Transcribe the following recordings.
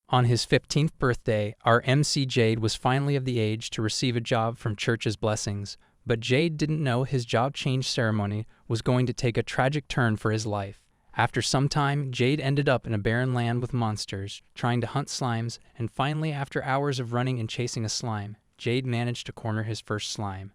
On his 15th birthday, our MC Jade was finally of the age to receive a job from Church's blessings, but Jade didn't know his job change ceremony was going to take a tragic turn for his life. After some time, Jade ended up in a barren land with monsters, trying to hunt slimes, and finally, after hours of running and chasing a slime, Jade managed to corner his first slime.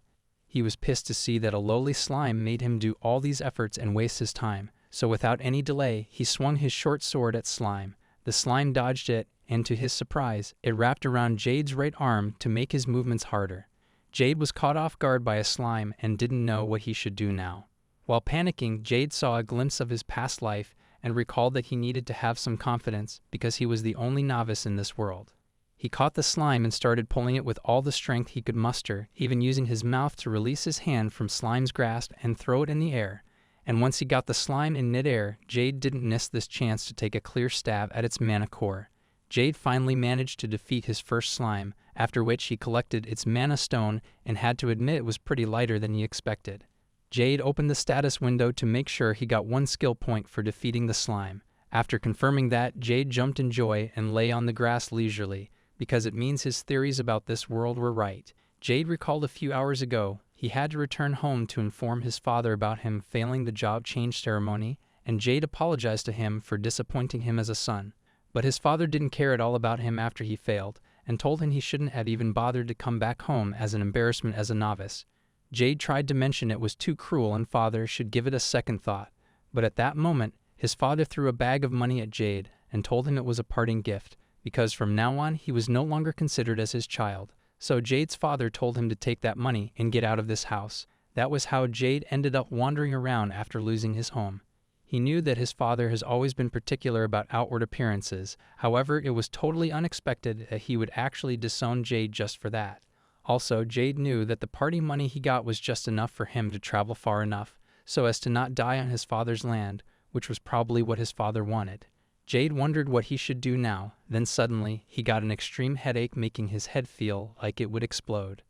He was pissed to see that a lowly slime made him do all these efforts and waste his time, so without any delay, he swung his short sword at slime. The slime dodged it, and to his surprise, it wrapped around Jade's right arm to make his movements harder. Jade was caught off guard by a slime and didn't know what he should do now. While panicking, Jade saw a glimpse of his past life and recalled that he needed to have some confidence because he was the only novice in this world. He caught the slime and started pulling it with all the strength he could muster, even using his mouth to release his hand from Slime's grasp and throw it in the air. And once he got the slime in midair, Jade didn't miss this chance to take a clear stab at its mana core. Jade finally managed to defeat his first slime, after which he collected its mana stone and had to admit it was pretty lighter than he expected. Jade opened the status window to make sure he got 1 skill point for defeating the slime. After confirming that, Jade jumped in joy and lay on the grass leisurely, because it means his theories about this world were right. Jade recalled a few hours ago he had to return home to inform his father about him failing the job change ceremony, and Jade apologized to him for disappointing him as a son. But his father didn't care at all about him after he failed, and told him he shouldn't have even bothered to come back home as an embarrassment as a novice. Jade tried to mention it was too cruel and father should give it a second thought, but at that moment, his father threw a bag of money at Jade and told him it was a parting gift, because from now on he was no longer considered as his child. So Jade's father told him to take that money and get out of this house. That was how Jade ended up wandering around after losing his home. He knew that his father has always been particular about outward appearances, however, it was totally unexpected that he would actually disown Jade just for that. Also, Jade knew that the party money he got was just enough for him to travel far enough, so as to not die on his father's land, which was probably what his father wanted. Jade wondered what he should do now, then suddenly, he got an extreme headache making his head feel like it would explode.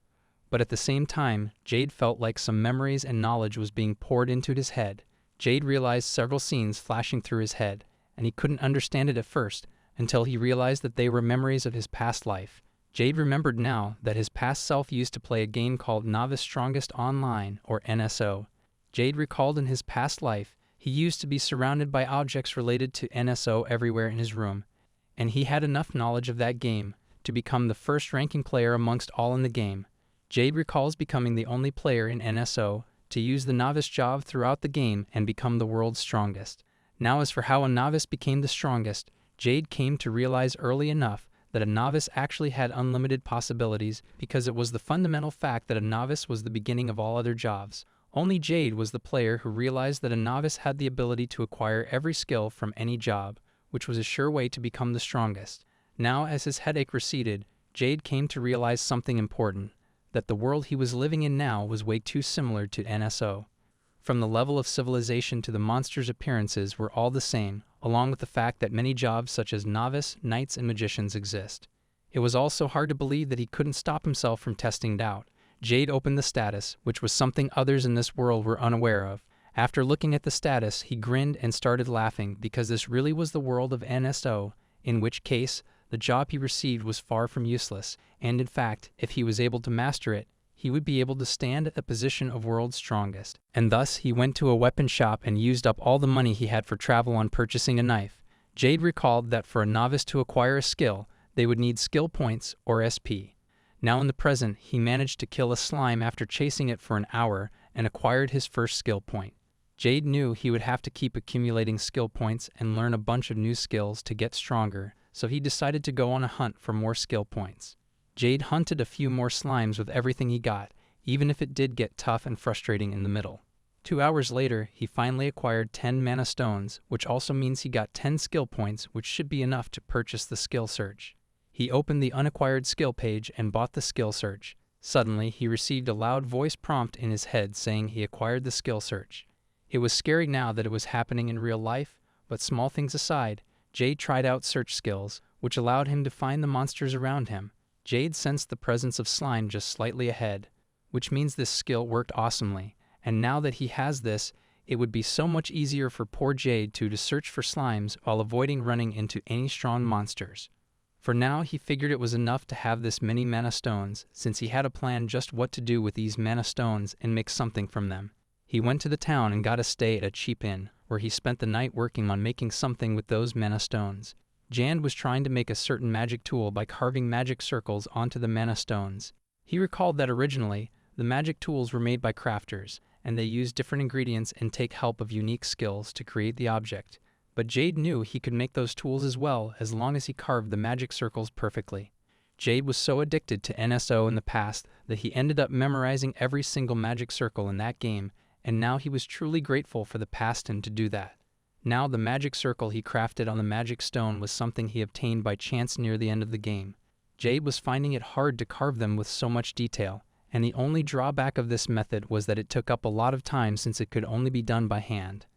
But at the same time, Jade felt like some memories and knowledge was being poured into his head. Jade realized several scenes flashing through his head, and he couldn't understand it at first, until he realized that they were memories of his past life. Jade remembered now that his past self used to play a game called Novice Strongest Online, or NSO. Jade recalled in his past life, he used to be surrounded by objects related to NSO everywhere in his room, and he had enough knowledge of that game to become the first ranking player amongst all in the game. Jade recalls becoming the only player in NSO to use the novice job throughout the game and become the world's strongest. Now as for how a novice became the strongest, Jade came to realize early enough that a novice actually had unlimited possibilities because it was the fundamental fact that a novice was the beginning of all other jobs. Only Jade was the player who realized that a novice had the ability to acquire every skill from any job, which was a sure way to become the strongest. Now, as his headache receded, Jade came to realize something important, that the world he was living in now was way too similar to NSO. From the level of civilization to the monsters' appearances were all the same, along with the fact that many jobs such as novice, knights, and magicians exist. It was also hard to believe that he couldn't stop himself from testing it out. Jade opened the status, which was something others in this world were unaware of. After looking at the status, he grinned and started laughing because this really was the world of NSO, in which case, the job he received was far from useless, and in fact, if he was able to master it, he would be able to stand at the position of world's strongest. And thus, he went to a weapon shop and used up all the money he had for travel on purchasing a knife. Jade recalled that for a novice to acquire a skill, they would need skill points, or SP. Now in the present, he managed to kill a slime after chasing it for an hour and acquired his first skill point. Jade knew he would have to keep accumulating skill points and learn a bunch of new skills to get stronger, so he decided to go on a hunt for more skill points. Jade hunted a few more slimes with everything he got, even if it did get tough and frustrating in the middle. 2 hours later, he finally acquired 10 mana stones, which also means he got 10 skill points, which should be enough to purchase the skill search. He opened the unacquired skill page and bought the skill search. Suddenly, he received a loud voice prompt in his head saying he acquired the skill search. It was scary now that it was happening in real life, but small things aside, Jade tried out search skills, which allowed him to find the monsters around him. Jade sensed the presence of slime just slightly ahead, which means this skill worked awesomely, and now that he has this, it would be so much easier for poor Jade to search for slimes while avoiding running into any strong monsters. For now, he figured it was enough to have this many mana stones, since he had a plan just what to do with these mana stones and make something from them. He went to the town and got a stay at a cheap inn, where he spent the night working on making something with those mana stones. Jan was trying to make a certain magic tool by carving magic circles onto the mana stones. He recalled that originally, the magic tools were made by crafters, and they used different ingredients and take help of unique skills to create the object. But Jade knew he could make those tools as well as long as he carved the magic circles perfectly. Jade was so addicted to NSO in the past that he ended up memorizing every single magic circle in that game, and now he was truly grateful for the past him to do that. Now the magic circle he crafted on the magic stone was something he obtained by chance near the end of the game. Jade was finding it hard to carve them with so much detail, and the only drawback of this method was that it took up a lot of time since it could only be done by hand.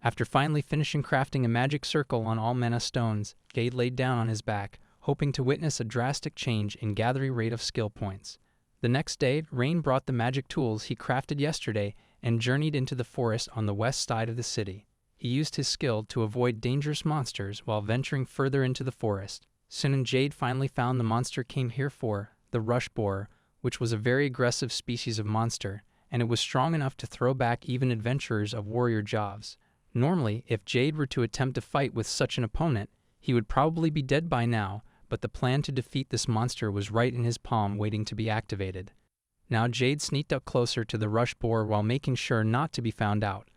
After finally finishing crafting a magic circle on all mana stones, Jade laid down on his back, hoping to witness a drastic change in gathering rate of skill points. The next day, Rain brought the magic tools he crafted yesterday and journeyed into the forest on the west side of the city. He used his skill to avoid dangerous monsters while venturing further into the forest. Soon Jade finally found the monster came here for, the rush boar, which was a very aggressive species of monster, and it was strong enough to throw back even adventurers of warrior jobs. Normally, if Jade were to attempt to fight with such an opponent, he would probably be dead by now, but the plan to defeat this monster was right in his palm waiting to be activated. Now Jade sneaked up closer to the rush boar while making sure not to be found out.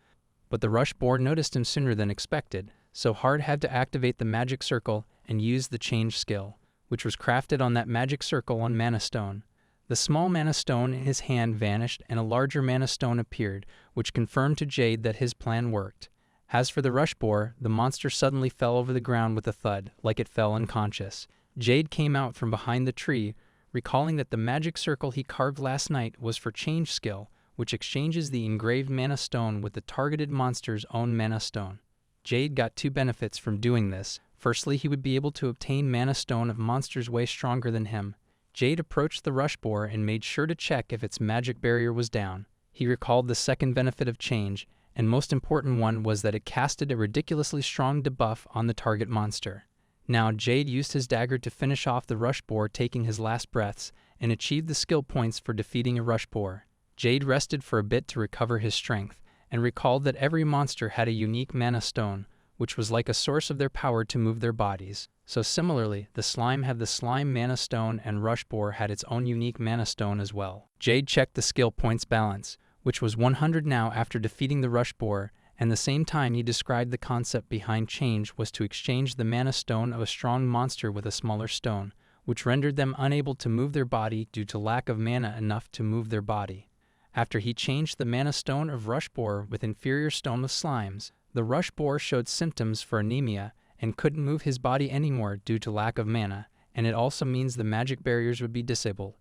But the rush boar noticed him sooner than expected, so Hard had to activate the magic circle and use the change skill, which was crafted on that magic circle on mana stone. The small mana stone in his hand vanished and a larger mana stone appeared, which confirmed to Jade that his plan worked. As for the rush boar, the monster suddenly fell over the ground with a thud, like it fell unconscious. Jade came out from behind the tree, recalling that the magic circle he carved last night was for change skill, which exchanges the engraved mana stone with the targeted monster's own mana stone. Jade got two benefits from doing this. Firstly, he would be able to obtain mana stone of monsters way stronger than him. Jade approached the rush boar and made sure to check if its magic barrier was down. He recalled the second benefit of change, and most important one was that it casted a ridiculously strong debuff on the target monster. Now Jade used his dagger to finish off the rush boar, taking his last breaths, and achieved the skill points for defeating a rush boar. Jade rested for a bit to recover his strength, and recalled that every monster had a unique mana stone, which was like a source of their power to move their bodies. So similarly, the slime had the slime mana stone and rush boar had its own unique mana stone as well. Jade checked the skill points balance, which was 100 now after defeating the rush boar, and the same time he described the concept behind change was to exchange the mana stone of a strong monster with a smaller stone, which rendered them unable to move their body due to lack of mana enough to move their body. After he changed the mana stone of rush boar with inferior stone of slimes, the rush boar showed symptoms for anemia and couldn't move his body anymore due to lack of mana, and it also means the magic barriers would be disabled.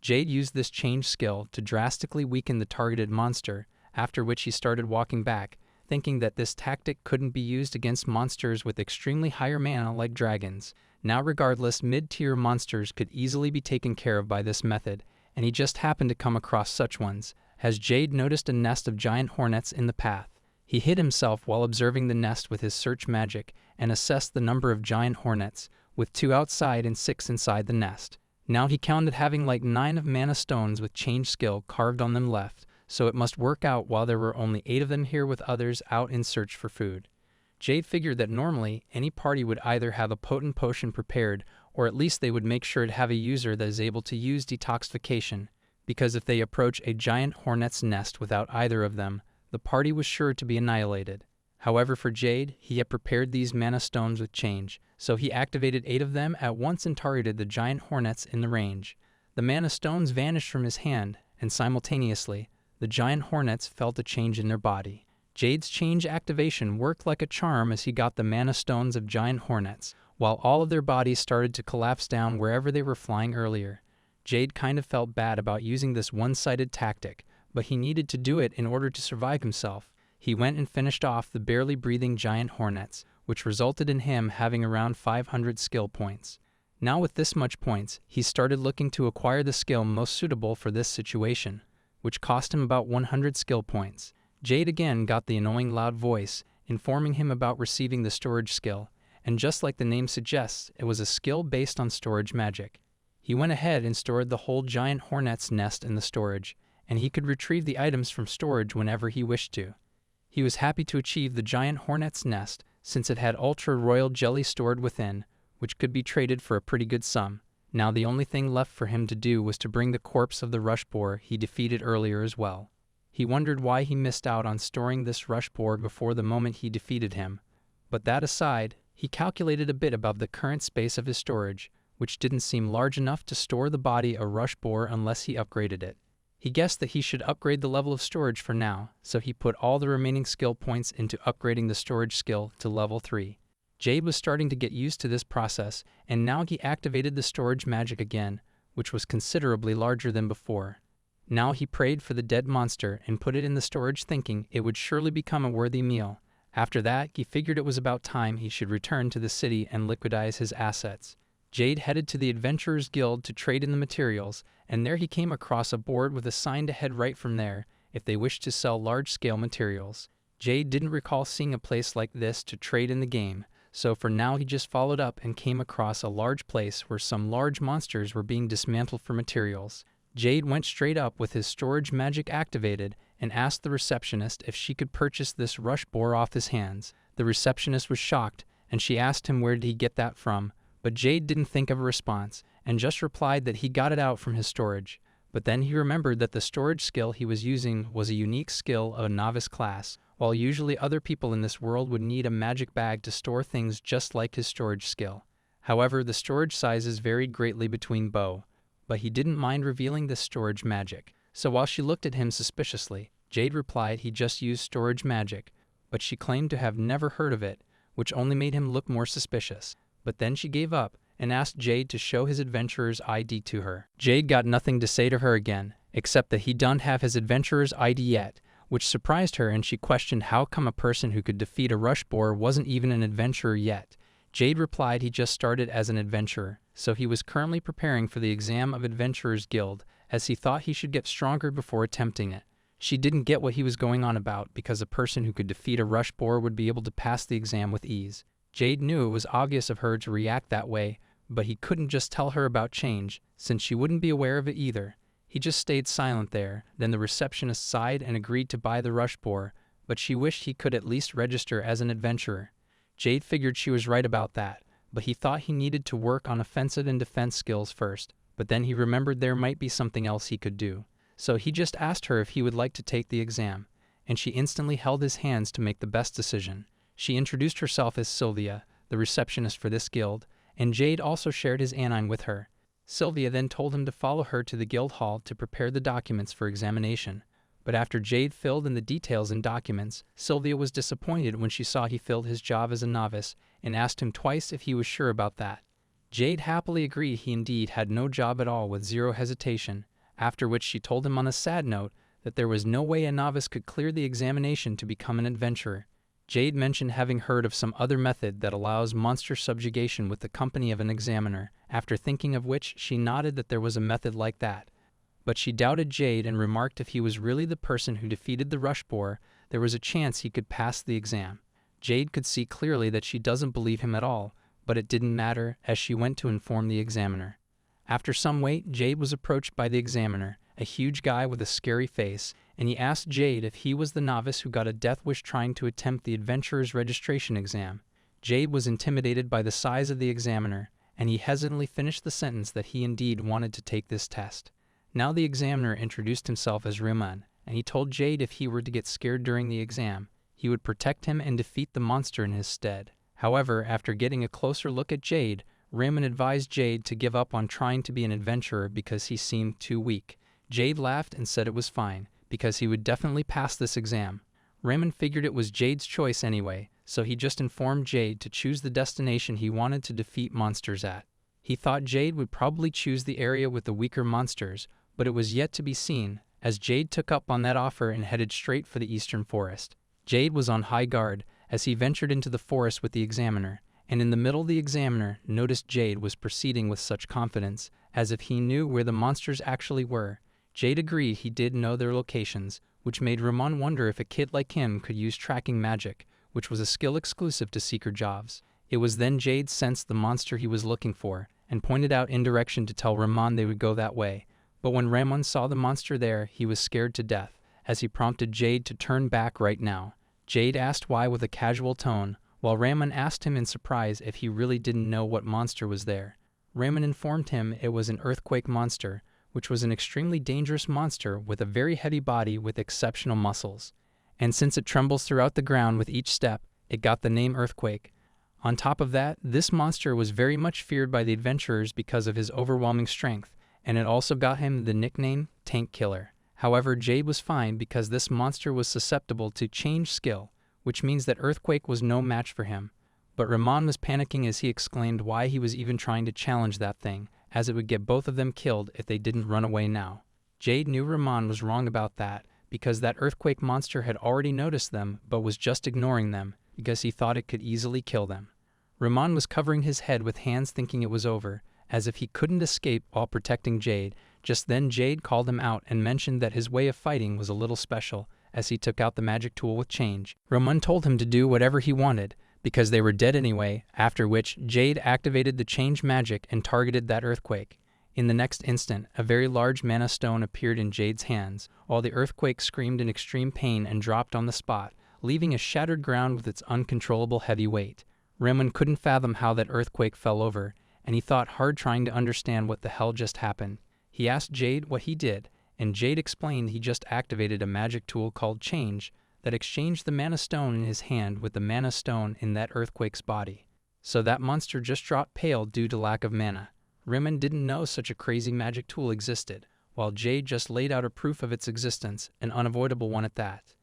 Jade used this change skill to drastically weaken the targeted monster, after which he started walking back, thinking that this tactic couldn't be used against monsters with extremely higher mana like dragons. Now regardless, mid-tier monsters could easily be taken care of by this method, and he just happened to come across such ones, as Jade noticed a nest of giant hornets in the path. He hid himself while observing the nest with his search magic and assessed the number of giant hornets, with 2 outside and 6 inside the nest. Now he counted having like 9 of mana stones with change skill carved on them left, so it must work out while there were only 8 of them here with others out in search for food. Jade figured that normally any party would either have a potent potion prepared, or at least they would make sure to have a user that is able to use detoxification, because if they approach a giant hornet's nest without either of them, the party was sure to be annihilated. However, for Jade, he had prepared these mana stones with change, so he activated 8 of them at once and targeted the giant hornets in the range. The mana stones vanished from his hand, and simultaneously, the giant hornets felt a change in their body. Jade's change activation worked like a charm as he got the mana stones of giant hornets, while all of their bodies started to collapse down wherever they were flying earlier. Jade kind of felt bad about using this one-sided tactic, but he needed to do it in order to survive himself. He went and finished off the barely breathing giant hornets, which resulted in him having around 500 skill points. Now with this much points, he started looking to acquire the skill most suitable for this situation, which cost him about 100 skill points. Jade again got the annoying loud voice, informing him about receiving the storage skill, and just like the name suggests, it was a skill based on storage magic. He went ahead and stored the whole giant hornet's nest in the storage, and he could retrieve the items from storage whenever he wished to. He was happy to achieve the giant hornet's nest since it had ultra-royal jelly stored within, which could be traded for a pretty good sum. Now the only thing left for him to do was to bring the corpse of the rush boar he defeated earlier as well. He wondered why he missed out on storing this rush boar before the moment he defeated him. But that aside, he calculated a bit above the current space of his storage, which didn't seem large enough to store the body of rush boar unless he upgraded it. He guessed that he should upgrade the level of storage for now, so he put all the remaining skill points into upgrading the storage skill to level 3. Jade was starting to get used to this process, and now he activated the storage magic again, which was considerably larger than before. Now he prayed for the dead monster and put it in the storage thinking it would surely become a worthy meal. After that, he figured it was about time he should return to the city and liquidize his assets. Jade headed to the Adventurers Guild to trade in the materials, and there he came across a board with a sign to head right from there if they wished to sell large-scale materials. Jade didn't recall seeing a place like this to trade in the game, so for now he just followed up and came across a large place where some large monsters were being dismantled for materials. Jade went straight up with his storage magic activated and asked the receptionist if she could purchase this rush boar off his hands. The receptionist was shocked, and she asked him where did he get that from, but Jade didn't think of a response and just replied that he got it out from his storage. But then he remembered that the storage skill he was using was a unique skill of a novice class, while usually other people in this world would need a magic bag to store things just like his storage skill. However, the storage sizes varied greatly between both, but he didn't mind revealing this storage magic. So while she looked at him suspiciously, Jade replied he just used storage magic, but she claimed to have never heard of it, which only made him look more suspicious. But then she gave up and asked Jade to show his adventurer's ID to her. Jade got nothing to say to her again, except that he didn't have his adventurer's ID yet, which surprised her, and she questioned how come a person who could defeat a rush boar wasn't even an adventurer yet. Jade replied he just started as an adventurer, so he was currently preparing for the exam of Adventurers Guild, as he thought he should get stronger before attempting it. She didn't get what he was going on about, because a person who could defeat a rush boar would be able to pass the exam with ease. Jade knew it was obvious of her to react that way, but he couldn't just tell her about change, since she wouldn't be aware of it either. He just stayed silent there. Then the receptionist sighed and agreed to buy the rush boar, but she wished he could at least register as an adventurer. Jade figured she was right about that, but he thought he needed to work on offensive and defense skills first. But then he remembered there might be something else he could do. So he just asked her if he would like to take the exam, and she instantly held his hands to make the best decision. She introduced herself as Sylvia, the receptionist for this guild, and Jade also shared his anine with her. Sylvia then told him to follow her to the guild hall to prepare the documents for examination. But after Jade filled in the details and documents, Sylvia was disappointed when she saw he filled his job as a novice and asked him twice if he was sure about that. Jade happily agreed he indeed had no job at all with zero hesitation, after which she told him on a sad note that there was no way a novice could clear the examination to become an adventurer. Jade mentioned having heard of some other method that allows monster subjugation with the company of an examiner, after thinking of which she nodded that there was a method like that. But she doubted Jade and remarked if he was really the person who defeated the rush boar, there was a chance he could pass the exam. Jade could see clearly that she doesn't believe him at all, but it didn't matter as she went to inform the examiner. After some wait, Jade was approached by the examiner, a huge guy with a scary face, and he asked Jade if he was the novice who got a death wish trying to attempt the adventurer's registration exam. Jade was intimidated by the size of the examiner, and he hesitantly finished the sentence that he indeed wanted to take this test. Now the examiner introduced himself as Rayman, and he told Jade if he were to get scared during the exam, he would protect him and defeat the monster in his stead. However, after getting a closer look at Jade, Rayman advised Jade to give up on trying to be an adventurer because he seemed too weak. Jade laughed and said it was fine, because he would definitely pass this exam. Rayman figured it was Jade's choice anyway, so he just informed Jade to choose the destination he wanted to defeat monsters at. He thought Jade would probably choose the area with the weaker monsters, but it was yet to be seen, as Jade took up on that offer and headed straight for the eastern forest. Jade was on high guard as he ventured into the forest with the examiner, and in the middle the examiner noticed Jade was proceeding with such confidence, as if he knew where the monsters actually were. Jade agreed he did know their locations, which made Rayman wonder if a kid like him could use tracking magic, which was a skill exclusive to seeker jobs. It was then Jade sensed the monster he was looking for, and pointed out in direction to tell Rayman they would go that way. But when Rayman saw the monster there, he was scared to death, as he prompted Jade to turn back right now. Jade asked why with a casual tone, while Rayman asked him in surprise if he really didn't know what monster was there. Rayman informed him it was an earthquake monster, which was an extremely dangerous monster with a very heavy body with exceptional muscles. And since it trembles throughout the ground with each step, it got the name Earthquake. On top of that, this monster was very much feared by the adventurers because of his overwhelming strength, and it also got him the nickname Tank Killer. However, Jade was fine because this monster was susceptible to change skill, which means that Earthquake was no match for him. But Rayman was panicking as he exclaimed why he was even trying to challenge that thing, as it would get both of them killed if they didn't run away now. Jade knew Rayman was wrong about that, because that earthquake monster had already noticed them but was just ignoring them because he thought it could easily kill them. Rayman was covering his head with hands thinking it was over, as if he couldn't escape while protecting Jade. Just then Jade called him out and mentioned that his way of fighting was a little special, as he took out the magic tool with change. Rayman told him to do whatever he wanted, because they were dead anyway, after which Jade activated the change magic and targeted that earthquake. In the next instant, a very large mana stone appeared in Jade's hands, while the earthquake screamed in extreme pain and dropped on the spot, leaving a shattered ground with its uncontrollable heavy weight. Rayman couldn't fathom how that earthquake fell over, and he thought hard trying to understand what the hell just happened. He asked Jade what he did, and Jade explained he just activated a magic tool called Change that exchanged the mana stone in his hand with the mana stone in that earthquake's body. So that monster just dropped pale due to lack of mana. Rayman didn't know such a crazy magic tool existed, while Jade just laid out a proof of its existence, an unavoidable one at that.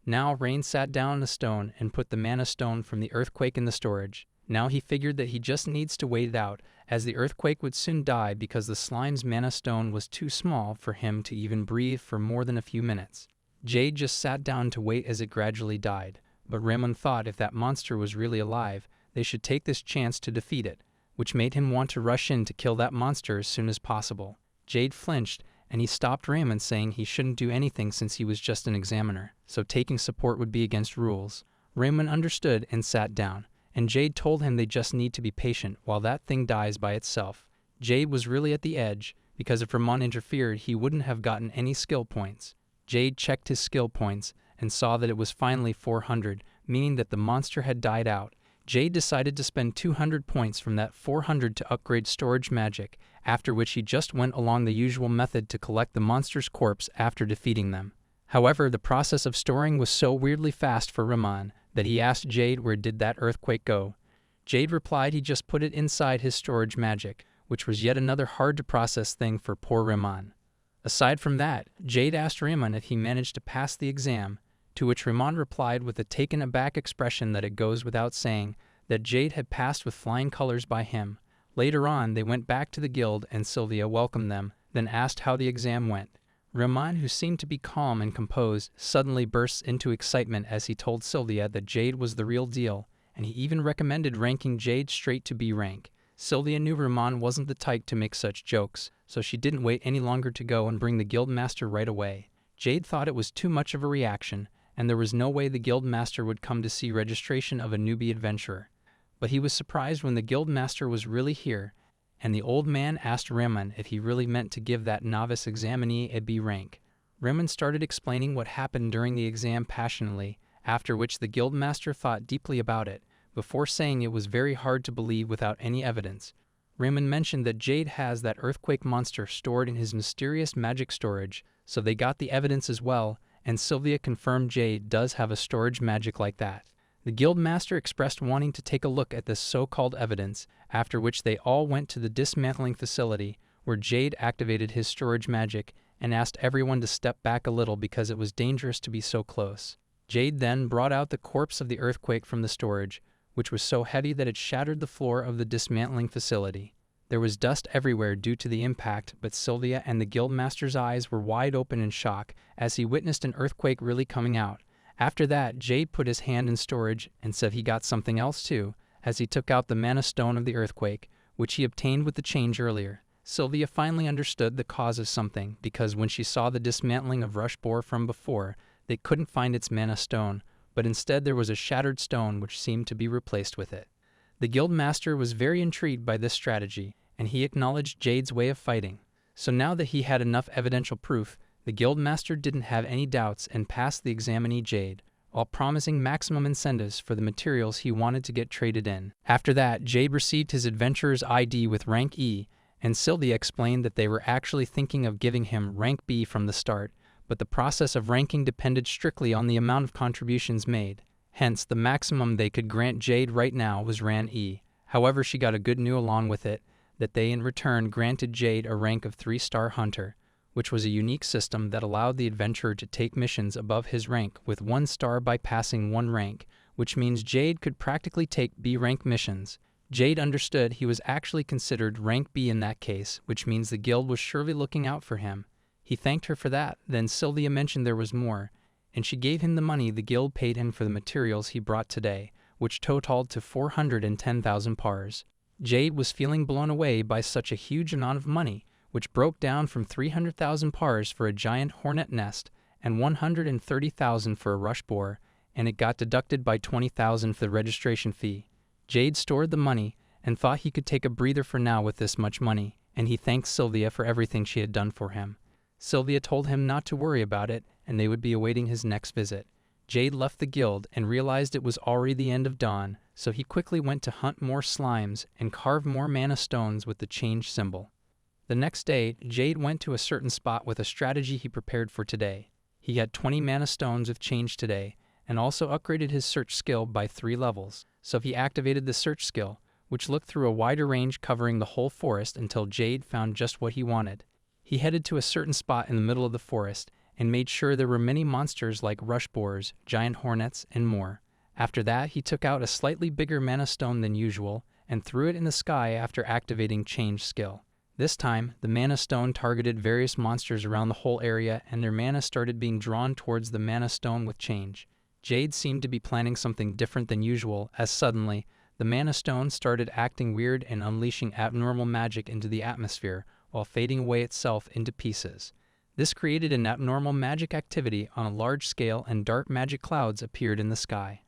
Now Rain sat down on a stone and put the mana stone from the earthquake in the storage. Now he figured that he just needs to wait it out, as the earthquake would soon die because the slime's mana stone was too small for him to even breathe for more than a few minutes. Jade just sat down to wait as it gradually died, but Rayman thought if that monster was really alive, they should take this chance to defeat it, which made him want to rush in to kill that monster as soon as possible. Jade flinched, and he stopped Rayman, saying he shouldn't do anything since he was just an examiner, so taking support would be against rules. Rayman understood and sat down, and Jade told him they just need to be patient while that thing dies by itself. Jade was really at the edge, because if Rayman interfered he wouldn't have gotten any skill points. Jade checked his skill points and saw that it was finally 400, meaning that the monster had died out. Jade decided to spend 200 points from that 400 to upgrade storage magic, after which he just went along the usual method to collect the monster's corpse after defeating them. However, the process of storing was so weirdly fast for Rayman that he asked Jade where did that earthquake go. Jade replied he just put it inside his storage magic, which was yet another hard to process thing for poor Rayman. Aside from that, Jade asked Rayman if he managed to pass the exam, to which Rayman replied with a taken aback expression that it goes without saying that Jade had passed with flying colors by him. Later on, they went back to the guild and Sylvia welcomed them, then asked how the exam went. Rayman, who seemed to be calm and composed, suddenly bursts into excitement as he told Sylvia that Jade was the real deal, and he even recommended ranking Jade straight to B rank. Sylvia knew Rayman wasn't the type to make such jokes, so she didn't wait any longer to go and bring the guildmaster right away. Jade thought it was too much of a reaction, and there was no way the guildmaster would come to see registration of a newbie adventurer. But he was surprised when the guildmaster was really here, and the old man asked Rayman if he really meant to give that novice examinee a B rank. Rayman started explaining what happened during the exam passionately, after which the guildmaster thought deeply about it, before saying it was very hard to believe without any evidence. Rayman mentioned that Jade has that earthquake monster stored in his mysterious magic storage, so they got the evidence as well, and Sylvia confirmed Jade does have a storage magic like that. The guildmaster expressed wanting to take a look at this so-called evidence, after which they all went to the dismantling facility, where Jade activated his storage magic and asked everyone to step back a little because it was dangerous to be so close. Jade then brought out the corpse of the earthquake from the storage, which was so heavy that it shattered the floor of the dismantling facility. There was dust everywhere due to the impact, but Sylvia and the guildmaster's eyes were wide open in shock as he witnessed an earthquake really coming out. After that, Jade put his hand in storage and said he got something else too, as he took out the mana stone of the earthquake, which he obtained with the change earlier. Sylvia finally understood the cause of something, because when she saw the dismantling of Rush Boar from before, they couldn't find its mana stone, but instead there was a shattered stone which seemed to be replaced with it. The guild master was very intrigued by this strategy, and he acknowledged Jade's way of fighting. So now that he had enough evidential proof, the guild master didn't have any doubts and passed the examinee Jade, while promising maximum incentives for the materials he wanted to get traded in. After that, Jade received his adventurer's ID with rank E, and Sylvia explained that they were actually thinking of giving him rank B from the start, but the process of ranking depended strictly on the amount of contributions made. Hence, the maximum they could grant Jade right now was rank E. However, she got a good news along with it, that they in return granted Jade a rank of 3-star hunter, which was a unique system that allowed the adventurer to take missions above his rank with 1 star by passing 1 rank, which means Jade could practically take B-rank missions. Jade understood he was actually considered rank B in that case, which means the guild was surely looking out for him. He thanked her for that, then Sylvia mentioned there was more, and she gave him the money the guild paid him for the materials he brought today, which totaled to 410,000 pars. Jade was feeling blown away by such a huge amount of money, which broke down from 300,000 pars for a giant hornet nest and 130,000 for a rush boar, and it got deducted by 20,000 for the registration fee. Jade stored the money and thought he could take a breather for now with this much money, and he thanked Sylvia for everything she had done for him. Sylvia told him not to worry about it, and they would be awaiting his next visit. Jade left the guild and realized it was already the end of dawn, so he quickly went to hunt more slimes and carve more mana stones with the change symbol. The next day, Jade went to a certain spot with a strategy he prepared for today. He had 20 mana stones of change today, and also upgraded his search skill by 3 levels, so he activated the search skill, which looked through a wider range covering the whole forest until Jade found just what he wanted. He headed to a certain spot in the middle of the forest, and made sure there were many monsters like rush boars, giant hornets, and more. After that, he took out a slightly bigger mana stone than usual, and threw it in the sky after activating change skill. This time, the mana stone targeted various monsters around the whole area, and their mana started being drawn towards the mana stone with change. Jade seemed to be planning something different than usual, as suddenly, the mana stone started acting weird and unleashing abnormal magic into the atmosphere, while fading away itself into pieces. This created an abnormal magic activity on a large scale, and dark magic clouds appeared in the sky.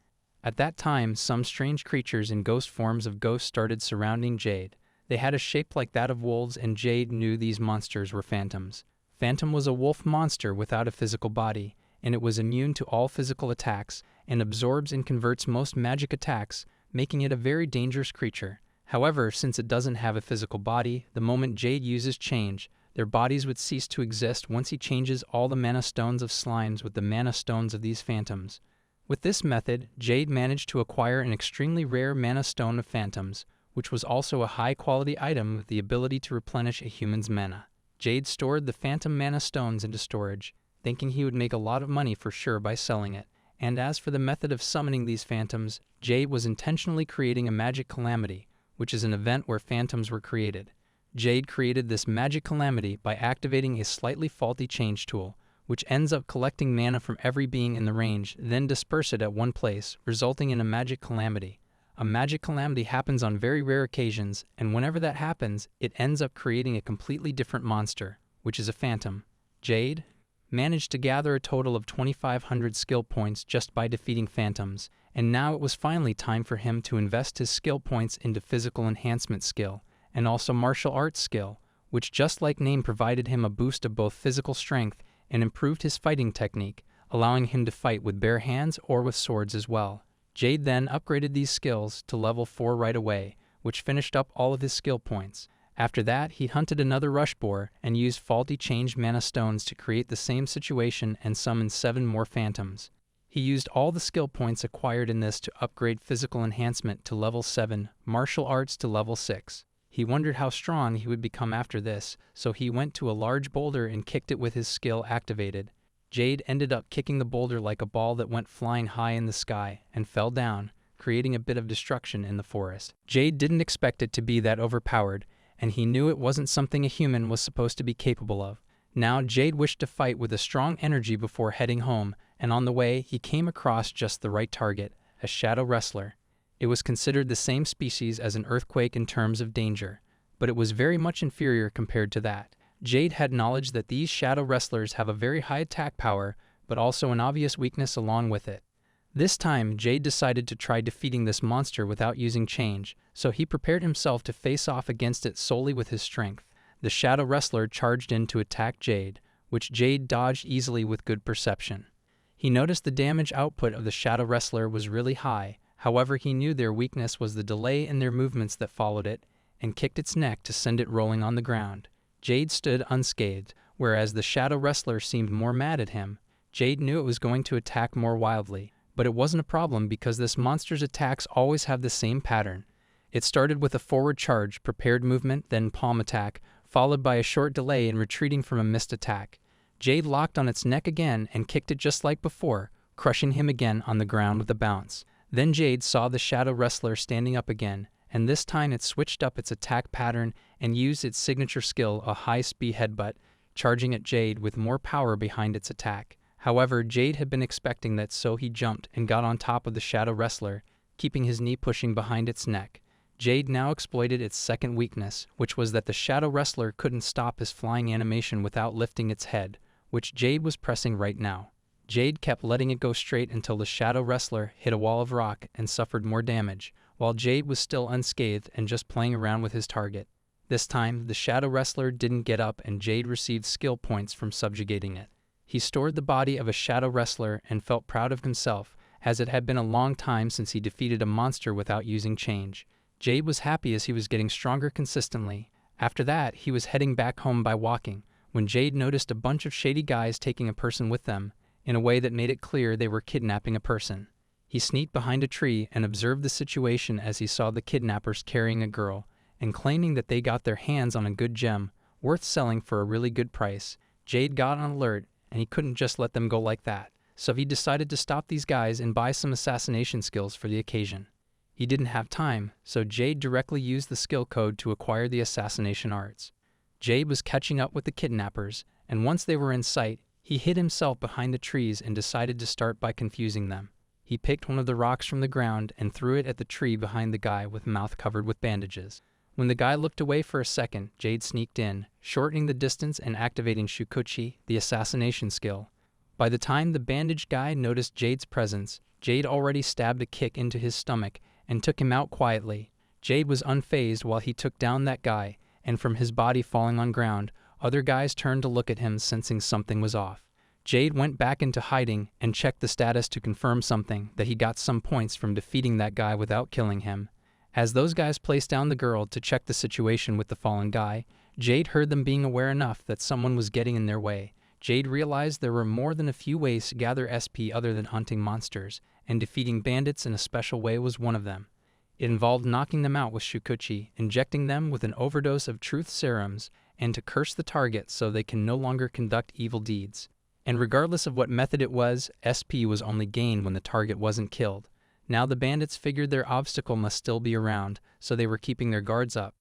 At that time, some strange creatures in ghost forms of ghosts started surrounding Jade. They had a shape like that of wolves, and Jade knew these monsters were phantoms. Phantom was a wolf monster without a physical body, and it was immune to all physical attacks, and absorbs and converts most magic attacks, making it a very dangerous creature. However, since it doesn't have a physical body, the moment Jade uses change, their bodies would cease to exist once he changes all the mana stones of slimes with the mana stones of these phantoms. With this method, Jade managed to acquire an extremely rare mana stone of phantoms, which was also a high-quality item with the ability to replenish a human's mana. Jade stored the phantom mana stones into storage, thinking he would make a lot of money for sure by selling it. And as for the method of summoning these phantoms, Jade was intentionally creating a magic calamity, which is an event where phantoms were created. Jade created this magic calamity by activating a slightly faulty change tool, which ends up collecting mana from every being in the range, then disperse it at one place, resulting in a magic calamity. A magic calamity happens on very rare occasions, and whenever that happens, it ends up creating a completely different monster, which is a phantom. Jade managed to gather a total of 2,500 skill points just by defeating phantoms, and now it was finally time for him to invest his skill points into physical enhancement skill, and also martial arts skill, which just like name provided him a boost of both physical strength and improved his fighting technique, allowing him to fight with bare hands or with swords as well. Jade then upgraded these skills to level 4 right away, which finished up all of his skill points. After that, he hunted another rush boar and used faulty changed mana stones to create the same situation and summon 7 more phantoms. He used all the skill points acquired in this to upgrade physical enhancement to level 7, martial arts to level 6. He wondered how strong he would become after this, so he went to a large boulder and kicked it with his skill activated. Jade ended up kicking the boulder like a ball that went flying high in the sky and fell down, creating a bit of destruction in the forest. Jade didn't expect it to be that overpowered, and he knew it wasn't something a human was supposed to be capable of. Now Jade wished to fight with a strong energy before heading home, and on the way he came across just the right target, a shadow wrestler. It was considered the same species as an earthquake in terms of danger, but it was very much inferior compared to that. Jade had knowledge that these shadow wrestlers have a very high attack power, but also an obvious weakness along with it. This time, Jade decided to try defeating this monster without using change, so he prepared himself to face off against it solely with his strength. The Shadow Wrestler charged in to attack Jade, which Jade dodged easily with good perception. He noticed the damage output of the Shadow Wrestler was really high, however he knew their weakness was the delay in their movements that followed it, and kicked its neck to send it rolling on the ground. Jade stood unscathed, whereas the Shadow Wrestler seemed more mad at him. Jade knew it was going to attack more wildly, but it wasn't a problem because this monster's attacks always have the same pattern. It started with a forward charge, prepared movement, then palm attack, followed by a short delay in retreating from a missed attack. Jade locked on its neck again and kicked it just like before, crushing him again on the ground with a bounce. Then Jade saw the Shadow Wrestler standing up again, and this time it switched up its attack pattern and used its signature skill, a high-speed headbutt, charging at Jade with more power behind its attack. However, Jade had been expecting that, so he jumped and got on top of the Shadow Wrestler, keeping his knee pushing behind its neck. Jade now exploited its second weakness, which was that the Shadow Wrestler couldn't stop his flying animation without lifting its head, which Jade was pressing right now. Jade kept letting it go straight until the Shadow Wrestler hit a wall of rock and suffered more damage, while Jade was still unscathed and just playing around with his target. This time, the Shadow Wrestler didn't get up and Jade received skill points from subjugating it. He stored the body of a Shadow Wrestler and felt proud of himself, as it had been a long time since he defeated a monster without using change. Jade was happy as he was getting stronger consistently. After that, he was heading back home by walking, when Jade noticed a bunch of shady guys taking a person with them, in a way that made it clear they were kidnapping a person. He sneaked behind a tree and observed the situation as he saw the kidnappers carrying a girl, and claiming that they got their hands on a good gem, worth selling for a really good price. Jade got on alert, and he couldn't just let them go like that, so he decided to stop these guys and buy some assassination skills for the occasion. He didn't have time, so Jade directly used the skill code to acquire the assassination arts. Jade was catching up with the kidnappers, and once they were in sight, he hid himself behind the trees and decided to start by confusing them. He picked one of the rocks from the ground and threw it at the tree behind the guy with mouth covered with bandages. When the guy looked away for a second, Jade sneaked in, shortening the distance and activating Shukuchi, the assassination skill. By the time the bandaged guy noticed Jade's presence, Jade already stabbed a kick into his stomach and took him out quietly. Jade was unfazed while he took down that guy, and from his body falling on ground, other guys turned to look at him, sensing something was off. Jade went back into hiding and checked the status to confirm something, that he got some points from defeating that guy without killing him. As those guys placed down the girl to check the situation with the fallen guy, Jade heard them being aware enough that someone was getting in their way. Jade realized there were more than a few ways to gather SP other than hunting monsters, and defeating bandits in a special way was one of them. It involved knocking them out with Shukuchi, injecting them with an overdose of truth serums, and to curse the target so they can no longer conduct evil deeds. And regardless of what method it was, SP was only gained when the target wasn't killed. Now the bandits figured their obstacle must still be around, so they were keeping their guards up.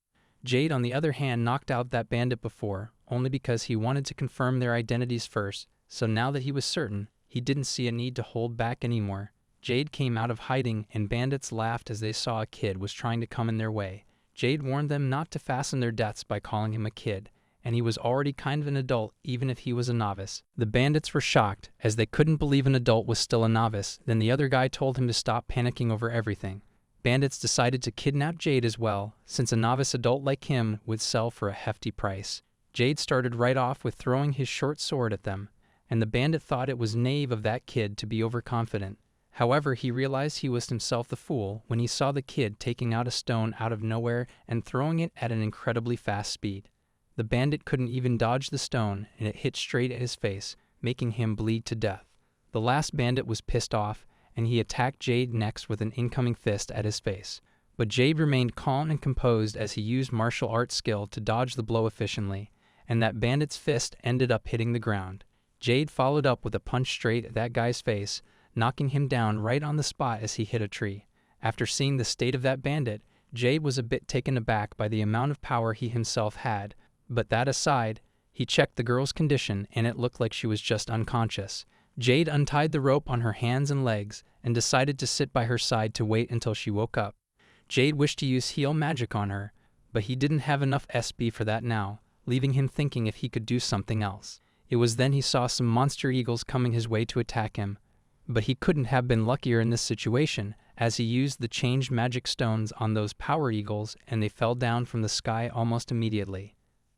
Jade, on the other hand, knocked out that bandit before, only because he wanted to confirm their identities first, so now that he was certain, he didn't see a need to hold back anymore. Jade came out of hiding, and bandits laughed as they saw a kid was trying to come in their way. Jade warned them not to fasten their deaths by calling him a kid, and he was already kind of an adult even if he was a novice. The bandits were shocked, as they couldn't believe an adult was still a novice. Then the other guy told him to stop panicking over everything. Bandits decided to kidnap Jade as well, since a novice adult like him would sell for a hefty price. Jade started right off with throwing his short sword at them, and the bandit thought it was naive of that kid to be overconfident. However, he realized he was himself the fool when he saw the kid taking out a stone out of nowhere and throwing it at an incredibly fast speed. The bandit couldn't even dodge the stone, and it hit straight at his face, making him bleed to death. The last bandit was pissed off, and he attacked Jade next with an incoming fist at his face. But Jade remained calm and composed as he used martial arts skill to dodge the blow efficiently, and that bandit's fist ended up hitting the ground. Jade followed up with a punch straight at that guy's face, knocking him down right on the spot as he hit a tree. After seeing the state of that bandit, Jade was a bit taken aback by the amount of power he himself had. But that aside, he checked the girl's condition, and it looked like she was just unconscious. Jade untied the rope on her hands and legs and decided to sit by her side to wait until she woke up. Jade wished to use heal magic on her, but he didn't have enough SP for that now, leaving him thinking if he could do something else. It was then he saw some monster eagles coming his way to attack him, But he couldn't have been luckier in this situation, as he used the changed magic stones on those power eagles and they fell down from the sky almost immediately.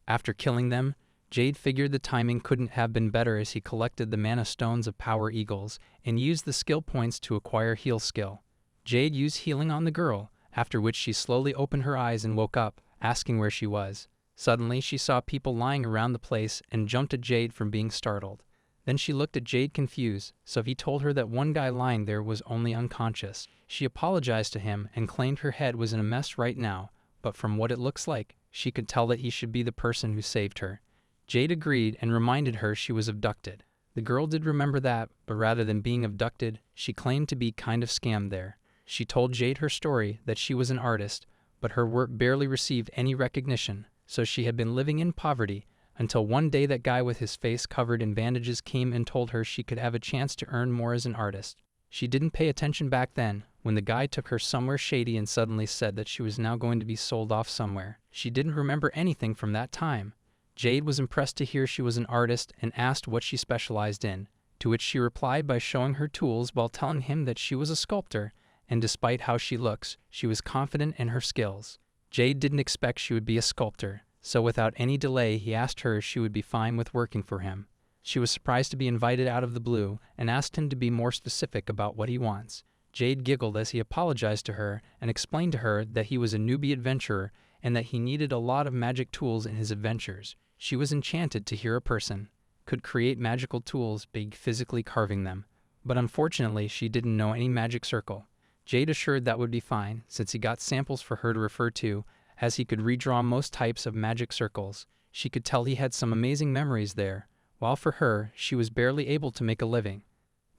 After killing them, Jade figured the timing couldn't have been better as he collected the mana stones of power eagles and used the skill points to acquire heal skill. Jade used healing on the girl, after which she slowly opened her eyes and woke up, asking where she was. Suddenly, she saw people lying around the place and jumped at Jade from being startled. Then she looked at Jade confused, so he told her that one guy lying there was only unconscious. She apologized to him and claimed her head was in a mess right now, but from what it looks like, she could tell that he should be the person who saved her. Jade agreed and reminded her she was abducted. The girl did remember that, but rather than being abducted, she claimed to be kind of scammed there. She told Jade her story, that she was an artist, but her work barely received any recognition, so she had been living in poverty until one day that guy with his face covered in bandages came and told her she could have a chance to earn more as an artist. She didn't pay attention back then, when the guy took her somewhere shady and suddenly said that she was now going to be sold off somewhere. She didn't remember anything from that time. Jade was impressed to hear she was an artist and asked what she specialized in, to which she replied by showing her tools while telling him that she was a sculptor, and despite how she looks, she was confident in her skills. Jade didn't expect she would be a sculptor, so without any delay he asked her if she would be fine with working for him. She was surprised to be invited out of the blue and asked him to be more specific about what he wants. Jade giggled as he apologized to her and explained to her that he was a newbie adventurer and that he needed a lot of magic tools in his adventures. She was enchanted to hear a person could create magical tools by physically carving them, but unfortunately she didn't know any magic circle. Jade assured that would be fine, since he got samples for her to refer to, as he could redraw most types of magic circles. She could tell he had some amazing memories there, while for her, she was barely able to make a living.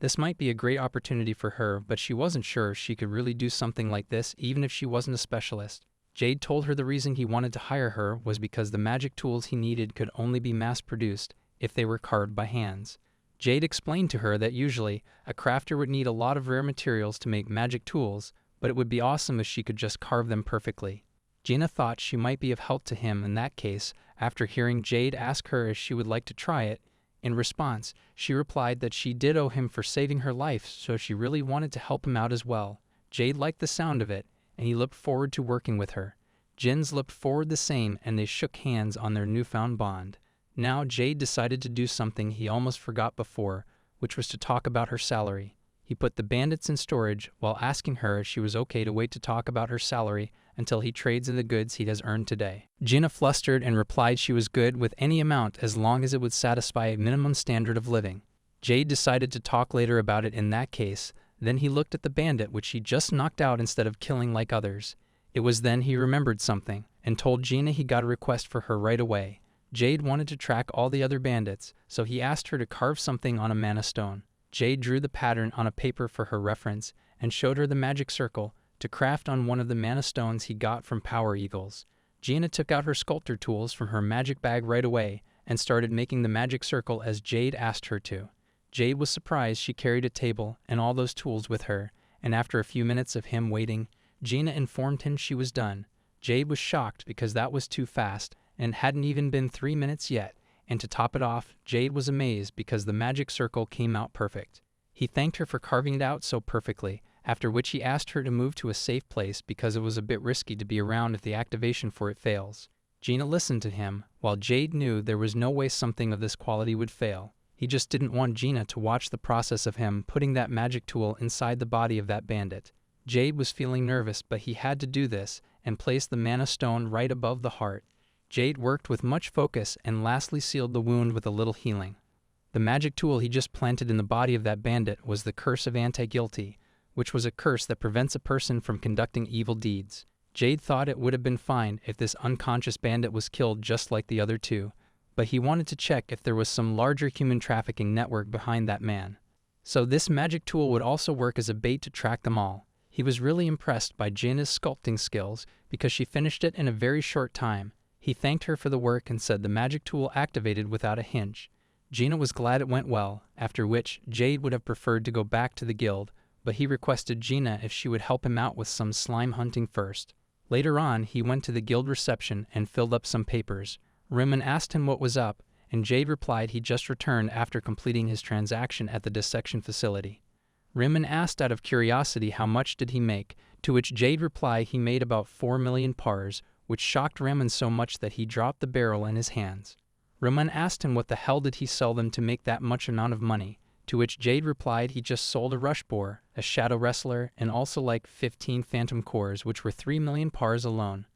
This might be a great opportunity for her, but she wasn't sure she could really do something like this even if she wasn't a specialist. Jade told her the reason he wanted to hire her was because the magic tools he needed could only be mass-produced if they were carved by hands. Jade explained to her that usually, a crafter would need a lot of rare materials to make magic tools, but it would be awesome if she could just carve them perfectly. Gina thought she might be of help to him in that case after hearing Jade ask her if she would like to try it. In response, she replied that she did owe him for saving her life, so she really wanted to help him out as well. Jade liked the sound of it, and he looked forward to working with her. Jins looked forward the same, and they shook hands on their newfound bond. Now Jade decided to do something he almost forgot before, which was to talk about her salary. He put the bandits in storage while asking her if she was okay to wait to talk about her salary until he trades in the goods he has earned today. Gina flustered and replied she was good with any amount as long as it would satisfy a minimum standard of living. Jade decided to talk later about it in that case. Then he looked at the bandit which he just knocked out instead of killing like others. It was then he remembered something and told Gina he got a request for her right away. Jade wanted to track all the other bandits, so he asked her to carve something on a mana stone. Jade drew the pattern on a paper for her reference and showed her the magic circle to craft on one of the mana stones he got from Power Eagles. Gina took out her sculptor tools from her magic bag right away and started making the magic circle as Jade asked her to. Jade was surprised she carried a table and all those tools with her, and after a few minutes of him waiting, Gina informed him she was done. Jade was shocked because that was too fast and hadn't even been 3 minutes yet, and to top it off, Jade was amazed because the magic circle came out perfect. He thanked her for carving it out so perfectly, after which he asked her to move to a safe place because it was a bit risky to be around if the activation for it fails. Gina listened to him, while Jade knew there was no way something of this quality would fail. He just didn't want Gina to watch the process of him putting that magic tool inside the body of that bandit. Jade was feeling nervous, but he had to do this and placed the mana stone right above the heart. Jade worked with much focus and lastly sealed the wound with a little healing. The magic tool he just planted in the body of that bandit was the Curse of Anti-Guilty, which was a curse that prevents a person from conducting evil deeds. Jade thought it would have been fine if this unconscious bandit was killed just like the other two, but he wanted to check if there was some larger human trafficking network behind that man. So this magic tool would also work as a bait to track them all. He was really impressed by Gina's sculpting skills because she finished it in a very short time. He thanked her for the work and said the magic tool activated without a hitch. Gina was glad it went well, after which Jade would have preferred to go back to the guild, but he requested Gina if she would help him out with some slime hunting first. Later on, he went to the guild reception and filled up some papers. Rayman asked him what was up, and Jade replied he just returned after completing his transaction at the dissection facility. Rayman asked out of curiosity how much did he make, to which Jade replied he made about 4 million pars, which shocked Rayman so much that he dropped the barrel in his hands. Rayman asked him what the hell did he sell them to make that much amount of money, to which Jade replied he just sold a rush boar, a shadow wrestler, and also like 15 phantom cores, which were 3 million pars alone.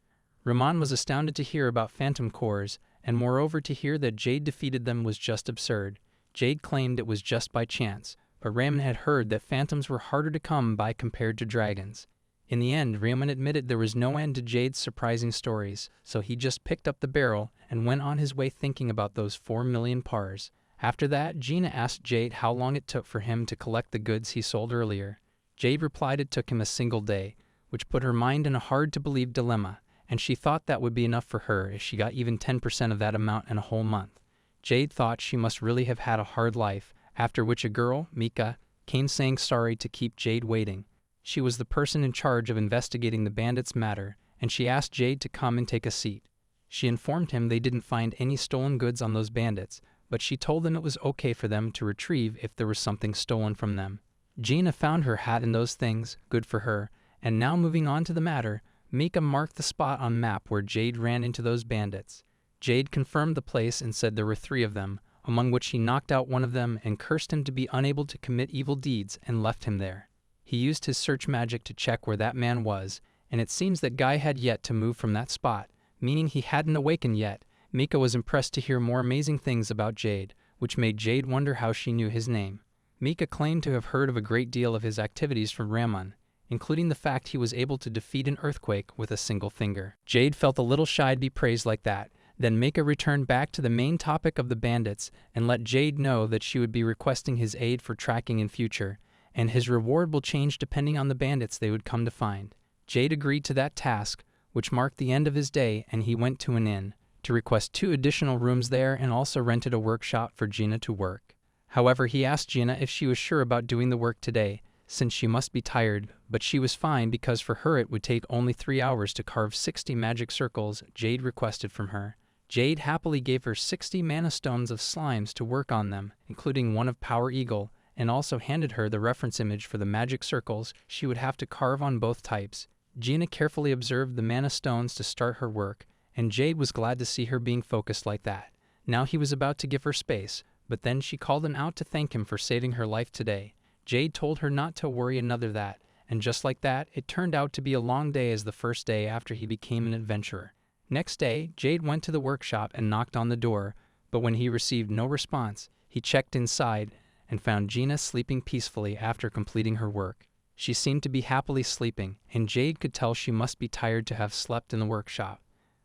Rayman was astounded to hear about phantom cores, and moreover to hear that Jade defeated them was just absurd. Jade claimed it was just by chance, but Rayman had heard that phantoms were harder to come by compared to dragons. In the end, Rayman admitted there was no end to Jade's surprising stories, so he just picked up the barrel and went on his way thinking about those 4 million pars. After that, Gina asked Jade how long it took for him to collect the goods he sold earlier. Jade replied it took him a single day, which put her mind in a hard-to-believe dilemma, and she thought that would be enough for her if she got even 10% of that amount in a whole month. Jade thought she must really have had a hard life, after which a girl, Mika, came saying sorry to keep Jade waiting. She was the person in charge of investigating the bandits' matter, and she asked Jade to come and take a seat. She informed him they didn't find any stolen goods on those bandits, but she told them it was okay for them to retrieve if there was something stolen from them. Gina found her hat in those things, good for her, and now moving on to the matter, Mika marked the spot on map where Jade ran into those bandits. Jade confirmed the place and said there were 3 of them, among which he knocked out one of them and cursed him to be unable to commit evil deeds and left him there. He used his search magic to check where that man was, and it seems that guy had yet to move from that spot, meaning he hadn't awakened yet. Mika was impressed to hear more amazing things about Jade, which made Jade wonder how she knew his name. Mika claimed to have heard of a great deal of his activities from Rayman, including the fact he was able to defeat an earthquake with a single finger. Jade felt a little shy to be praised like that. Then Mika returned back to the main topic of the bandits and let Jade know that she would be requesting his aid for tracking in future, and his reward will change depending on the bandits they would come to find. Jade agreed to that task, which marked the end of his day, and he went to an inn to request 2 additional rooms there and also rented a workshop for Gina to work. However, he asked Gina if she was sure about doing the work today, since she must be tired, but she was fine because for her it would take only 3 hours to carve 60 magic circles Jade requested from her. Jade happily gave her 60 mana stones of slimes to work on them, including one of Power Eagle, and also handed her the reference image for the magic circles she would have to carve on both types. Gina carefully observed the mana stones to start her work, and Jade was glad to see her being focused like that. Now he was about to give her space, but then she called him out to thank him for saving her life today. Jade told her not to worry another that, and just like that, it turned out to be a long day as the first day after he became an adventurer. Next day, Jade went to the workshop and knocked on the door, but when he received no response, he checked inside and found Gina sleeping peacefully after completing her work. She seemed to be happily sleeping, and Jade could tell she must be tired to have slept in the workshop.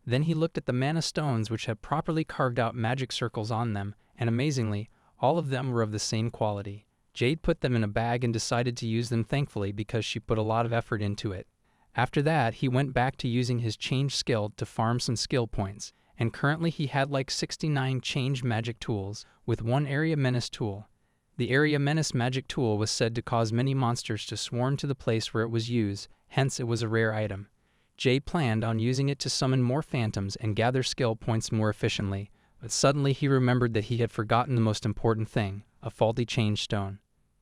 Then he looked at the mana stones which had properly carved out magic circles on them, and amazingly, all of them were of the same quality. Jade put them in a bag and decided to use them thankfully because she put a lot of effort into it. After that, he went back to using his change skill to farm some skill points, and currently he had like 69 change magic tools, with 1 area menace tool. The area menace magic tool was said to cause many monsters to swarm to the place where it was used, hence it was a rare item. Jade planned on using it to summon more phantoms and gather skill points more efficiently, but suddenly he remembered that he had forgotten the most important thing, a faulty change stone.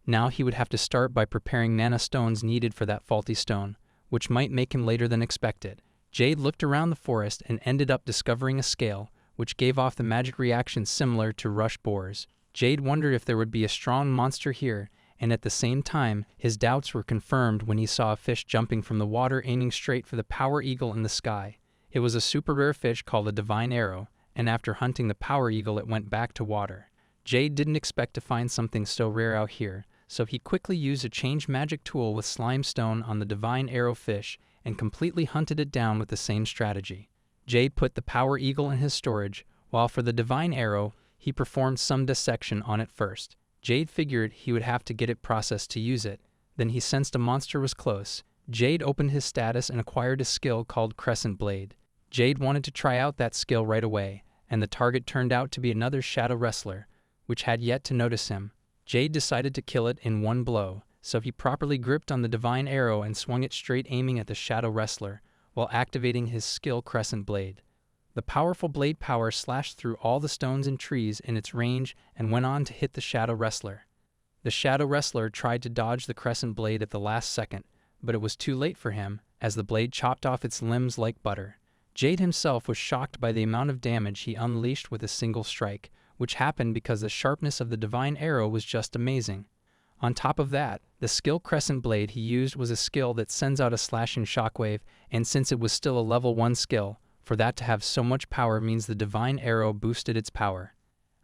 Now he would have to start by preparing mana stones needed for that faulty stone, which might make him later than expected. Jade looked around the forest and ended up discovering a scale, which gave off the magic reaction similar to rush boars. Jade wondered if there would be a strong monster here, and at the same time, his doubts were confirmed when he saw a fish jumping from the water aiming straight for the Power Eagle in the sky. It was a super rare fish called a divine arrow, and after hunting the Power Eagle it went back to water. Jade didn't expect to find something so rare out here, so he quickly used a change magic tool with slime stone on the divine arrow fish and completely hunted it down with the same strategy. Jade put the Power Eagle in his storage, while for the divine arrow, he performed some dissection on it first. Jade figured he would have to get it processed to use it. Then he sensed a monster was close. Jade opened his status and acquired a skill called Crescent Blade. Jade wanted to try out that skill right away, and the target turned out to be another shadow wrestler, which had yet to notice him. Jade decided to kill it in 1 blow, so he properly gripped on the divine arrow and swung it straight aiming at the shadow wrestler, while activating his skill Crescent Blade. The powerful blade power slashed through all the stones and trees in its range and went on to hit the shadow wrestler. The shadow wrestler tried to dodge the crescent blade at the last second, but it was too late for him, as the blade chopped off its limbs like butter. Jade himself was shocked by the amount of damage he unleashed with a single strike, which happened because the sharpness of the divine arrow was just amazing. On top of that, the skill crescent blade he used was a skill that sends out a slashing shockwave, and since it was still a level 1 skill, for that to have so much power means the divine arrow boosted its power.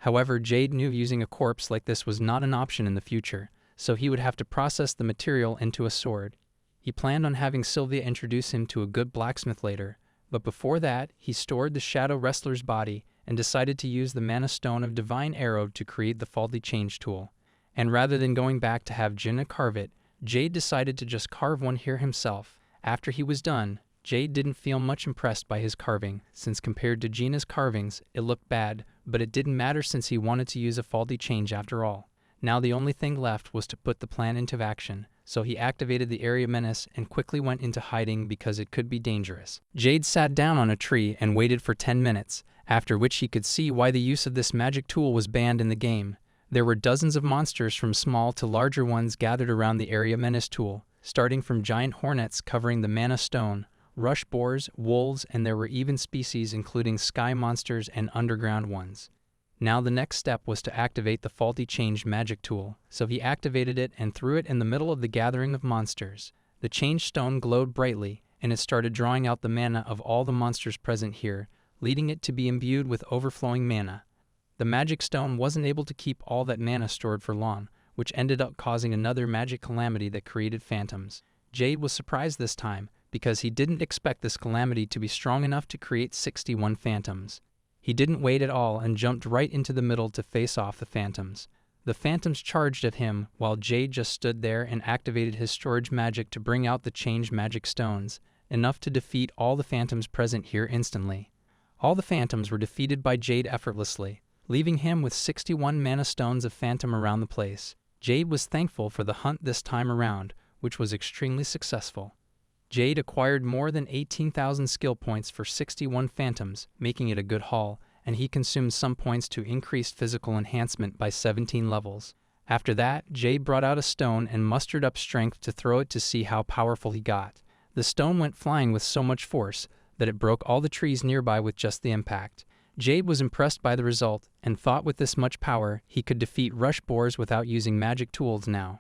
However, Jade knew using a corpse like this was not an option in the future, so he would have to process the material into a sword. He planned on having Sylvia introduce him to a good blacksmith later, but before that, he stored the shadow wrestler's body and decided to use the mana stone of divine arrow to create the faulty change tool. And rather than going back to have Gina carve it, Jade decided to just carve one here himself. After he was done, Jade didn't feel much impressed by his carving, since compared to Gina's carvings, it looked bad, but it didn't matter since he wanted to use a faulty change after all. Now the only thing left was to put the plan into action, so he activated the area menace and quickly went into hiding because it could be dangerous. Jade sat down on a tree and waited for 10 minutes, after which he could see why the use of this magic tool was banned in the game. There were dozens of monsters from small to larger ones gathered around the area menace tool, starting from giant hornets covering the mana stone, rush boars, wolves, and there were even species including sky monsters and underground ones. Now the next step was to activate the faulty change magic tool, so he activated it and threw it in the middle of the gathering of monsters. The change stone glowed brightly, and it started drawing out the mana of all the monsters present here, leading it to be imbued with overflowing mana. The magic stone wasn't able to keep all that mana stored for long, which ended up causing another magic calamity that created phantoms. Jade was surprised this time, because he didn't expect this calamity to be strong enough to create 61 phantoms. He didn't wait at all and jumped right into the middle to face off the phantoms. The phantoms charged at him while Jade just stood there and activated his storage magic to bring out the change magic stones, enough to defeat all the phantoms present here instantly. All the phantoms were defeated by Jade effortlessly, leaving him with 61 mana stones of phantom around the place. Jade was thankful for the hunt this time around, which was extremely successful. Jade acquired more than 18,000 skill points for 61 phantoms, making it a good haul, and he consumed some points to increased physical enhancement by 17 levels. After that, Jade brought out a stone and mustered up strength to throw it to see how powerful he got. The stone went flying with so much force that it broke all the trees nearby with just the impact. Jade was impressed by the result and thought with this much power he could defeat rush boars without using magic tools now.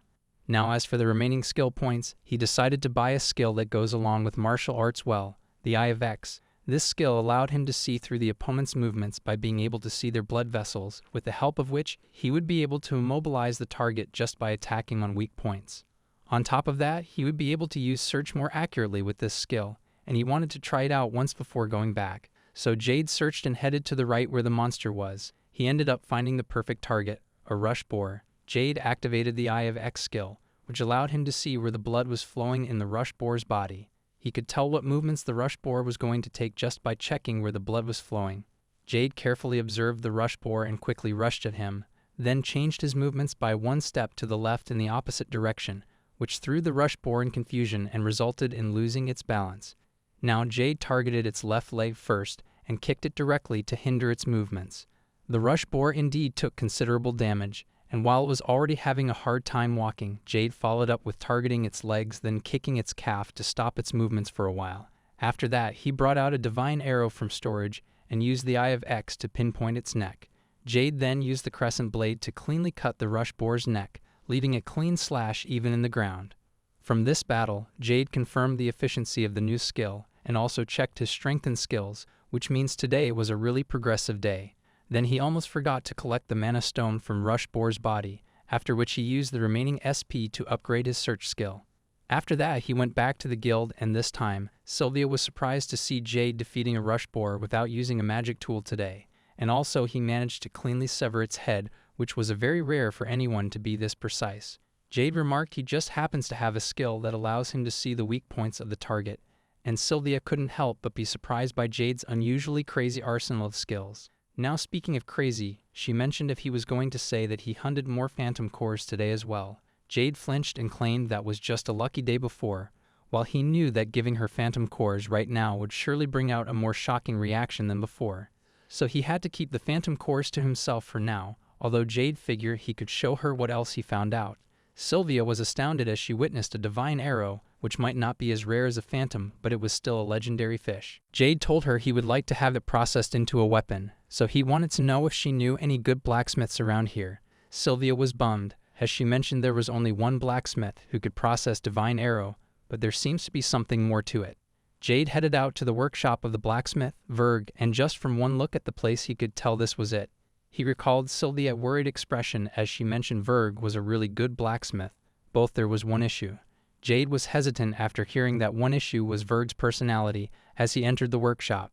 Now as for the remaining skill points, he decided to buy a skill that goes along with martial arts well, the Eye of X. This skill allowed him to see through the opponent's movements by being able to see their blood vessels, with the help of which he would be able to immobilize the target just by attacking on weak points. On top of that, he would be able to use search more accurately with this skill, and he wanted to try it out once before going back. So Jade searched and headed to the right where the monster was. He ended up finding the perfect target, a rush boar. Jade activated the Eye of X skill, which allowed him to see where the blood was flowing in the rush boar's body. He could tell what movements the rush boar was going to take just by checking where the blood was flowing. Jade carefully observed the rush boar and quickly rushed at him, then changed his movements by one step to the left in the opposite direction, which threw the rush boar in confusion and resulted in losing its balance. Now Jade targeted its left leg first and kicked it directly to hinder its movements. The rush boar indeed took considerable damage, and while it was already having a hard time walking, Jade followed up with targeting its legs, then kicking its calf to stop its movements for a while. After that, he brought out a divine arrow from storage and used the Eye of X to pinpoint its neck. Jade then used the crescent blade to cleanly cut the rush boar's neck, leaving a clean slash even in the ground. From this battle, Jade confirmed the efficiency of the new skill and also checked his strength and skills, which means today was a really progressive day. Then he almost forgot to collect the mana stone from Rush Boar's body, after which he used the remaining SP to upgrade his search skill. After that, he went back to the guild, and this time, Sylvia was surprised to see Jade defeating a Rush Boar without using a magic tool today, and also he managed to cleanly sever its head, which was a very rare for anyone to be this precise. Jade remarked he just happens to have a skill that allows him to see the weak points of the target, and Sylvia couldn't help but be surprised by Jade's unusually crazy arsenal of skills. Now speaking of crazy, she mentioned if he was going to say that he hunted more phantom cores today as well. Jade flinched and claimed that was just a lucky day before, while he knew that giving her phantom cores right now would surely bring out a more shocking reaction than before. So he had to keep the phantom cores to himself for now, although Jade figured he could show her what else he found out. Sylvia was astounded as she witnessed a divine arrow, which might not be as rare as a phantom, but it was still a legendary fish. Jade told her he would like to have it processed into a weapon, so he wanted to know if she knew any good blacksmiths around here. Sylvia was bummed, as she mentioned there was only one blacksmith who could process divine arrow, but there seems to be something more to it. Jade headed out to the workshop of the blacksmith, Verg, and just from one look at the place he could tell this was it. He recalled Sylvia's worried expression as she mentioned Verg was a really good blacksmith, both there was one issue. Jade was hesitant after hearing that one issue was Verg's personality as he entered the workshop.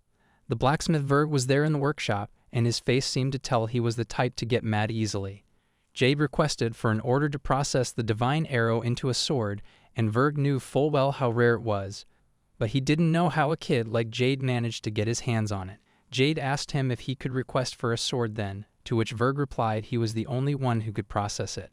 The blacksmith Verg was there in the workshop, and his face seemed to tell he was the type to get mad easily. Jade requested for an order to process the divine arrow into a sword, and Verg knew full well how rare it was. But he didn't know how a kid like Jade managed to get his hands on it. Jade asked him if he could request for a sword then, to which Verg replied he was the only one who could process it.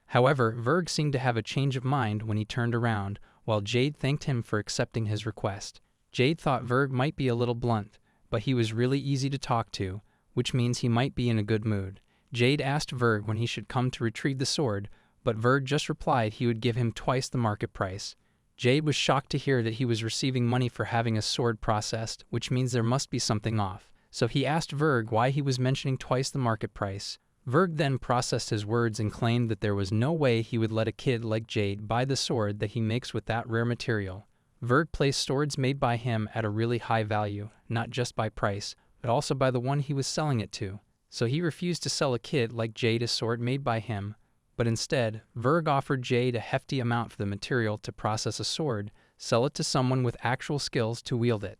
However, Verg seemed to have a change of mind when he turned around, while Jade thanked him for accepting his request. Jade thought Verg might be a little blunt, but he was really easy to talk to, which means he might be in a good mood. Jade asked Verg when he should come to retrieve the sword, but Verg just replied he would give him twice the market price. Jade was shocked to hear that he was receiving money for having a sword processed, which means there must be something off, so he asked Verg why he was mentioning twice the market price. Verg then processed his words and claimed that there was no way he would let a kid like Jade buy the sword that he makes with that rare material. Verg placed swords made by him at a really high value, not just by price, but also by the one he was selling it to, so he refused to sell a kid like Jade a sword made by him, but instead, Verg offered Jade a hefty amount for the material to process a sword, sell it to someone with actual skills to wield it.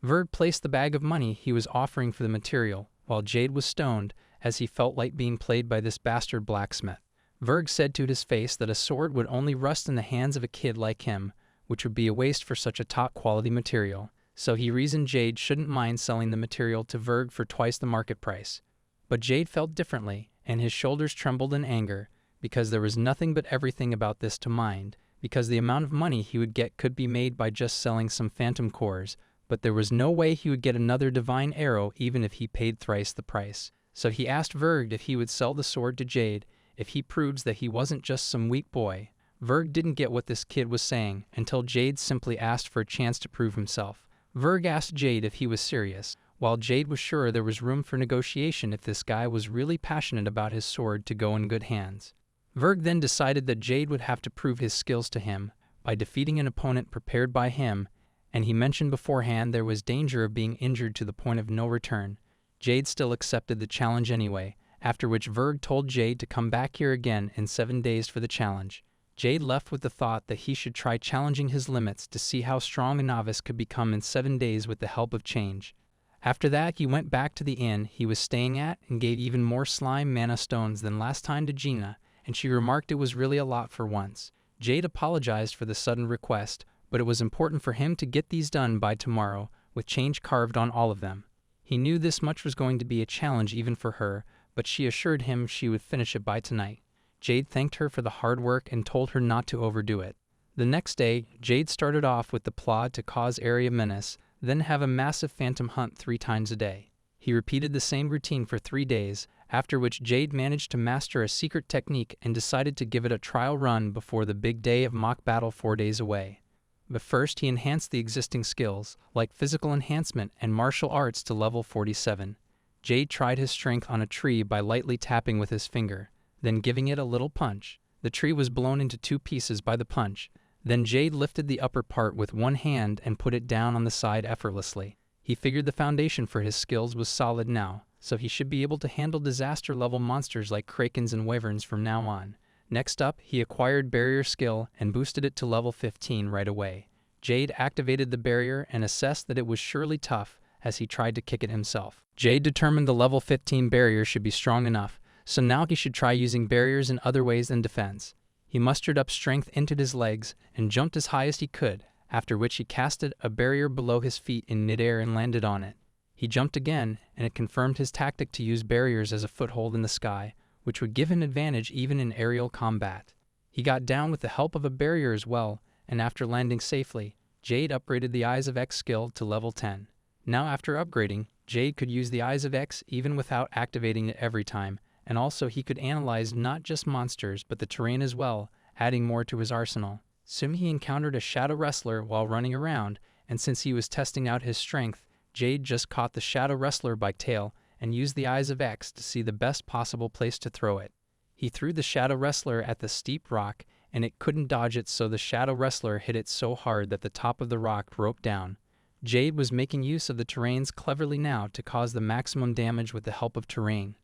Verg placed the bag of money he was offering for the material, while Jade was stoned, as he felt like being played by this bastard blacksmith. Verg said to his face that a sword would only rust in the hands of a kid like him, which would be a waste for such a top-quality material, so he reasoned Jade shouldn't mind selling the material to Verg for twice the market price. But Jade felt differently, and his shoulders trembled in anger, because there was nothing but everything about this to mind, because the amount of money he would get could be made by just selling some phantom cores, but there was no way he would get another divine arrow even if he paid thrice the price. So he asked Verg if he would sell the sword to Jade if he proves that he wasn't just some weak boy. Verg didn't get what this kid was saying until Jade simply asked for a chance to prove himself. Verg asked Jade if he was serious, while Jade was sure there was room for negotiation if this guy was really passionate about his sword to go in good hands. Verg then decided that Jade would have to prove his skills to him by defeating an opponent prepared by him, and he mentioned beforehand there was danger of being injured to the point of no return. Jade still accepted the challenge anyway, after which Verg told Jade to come back here again in 7 days for the challenge. Jade left with the thought that he should try challenging his limits to see how strong a novice could become in 7 days with the help of change. After that, he went back to the inn he was staying at and gave even more slime mana stones than last time to Gina, and she remarked it was really a lot for once. Jade apologized for the sudden request, but it was important for him to get these done by tomorrow, with change carved on all of them. He knew this much was going to be a challenge even for her, but she assured him she would finish it by tonight. Jade thanked her for the hard work and told her not to overdo it. The next day, Jade started off with the plot to cause area menace, then have a massive phantom hunt 3 times a day. He repeated the same routine for 3 days, after which Jade managed to master a secret technique and decided to give it a trial run before the big day of mock battle 4 days away. But first he enhanced the existing skills, like physical enhancement and martial arts to level 47. Jade tried his strength on a tree by lightly tapping with his finger, then giving it a little punch. The tree was blown into 2 pieces by the punch. Then Jade lifted the upper part with one hand and put it down on the side effortlessly. He figured the foundation for his skills was solid now, so he should be able to handle disaster-level monsters like krakens and wyverns from now on. Next up, he acquired barrier skill and boosted it to level 15 right away. Jade activated the barrier and assessed that it was surely tough as he tried to kick it himself. Jade determined the level 15 barrier should be strong enough, so now he should try using barriers in other ways than defense. He mustered up strength into his legs and jumped as high as he could, after which he casted a barrier below his feet in midair and landed on it. He jumped again, and it confirmed his tactic to use barriers as a foothold in the sky, which would give him advantage even in aerial combat. He got down with the help of a barrier as well, and after landing safely, Jade upgraded the Eyes of X skill to level 10. Now after upgrading, Jade could use the Eyes of X even without activating it every time, and also he could analyze not just monsters but the terrain as well, adding more to his arsenal. Soon he encountered a shadow wrestler while running around, and since he was testing out his strength, Jade just caught the shadow wrestler by tail and used the eyes of X to see the best possible place to throw it. He threw the shadow wrestler at the steep rock, and it couldn't dodge it, so the shadow wrestler hit it so hard that the top of the rock broke down. Jade was making use of the terrains cleverly now to cause the maximum damage with the help of terrain.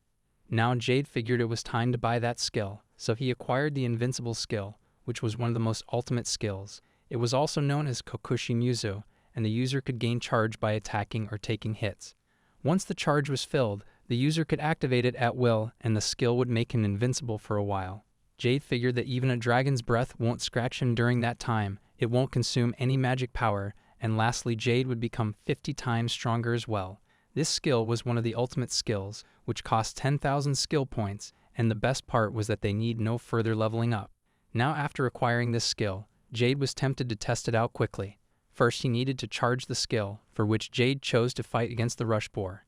Now Jade figured it was time to buy that skill, so he acquired the invincible skill, which was one of the most ultimate skills. It was also known as Kokushi Muzu, and the user could gain charge by attacking or taking hits. Once the charge was filled, the user could activate it at will, and the skill would make him invincible for a while. Jade figured that even a dragon's breath won't scratch him during that time, it won't consume any magic power, and lastly Jade would become 50 times stronger as well. This skill was one of the ultimate skills, which cost 10,000 skill points, and the best part was that they need no further leveling up. Now after acquiring this skill, Jade was tempted to test it out quickly. First he needed to charge the skill, for which Jade chose to fight against the rush boar.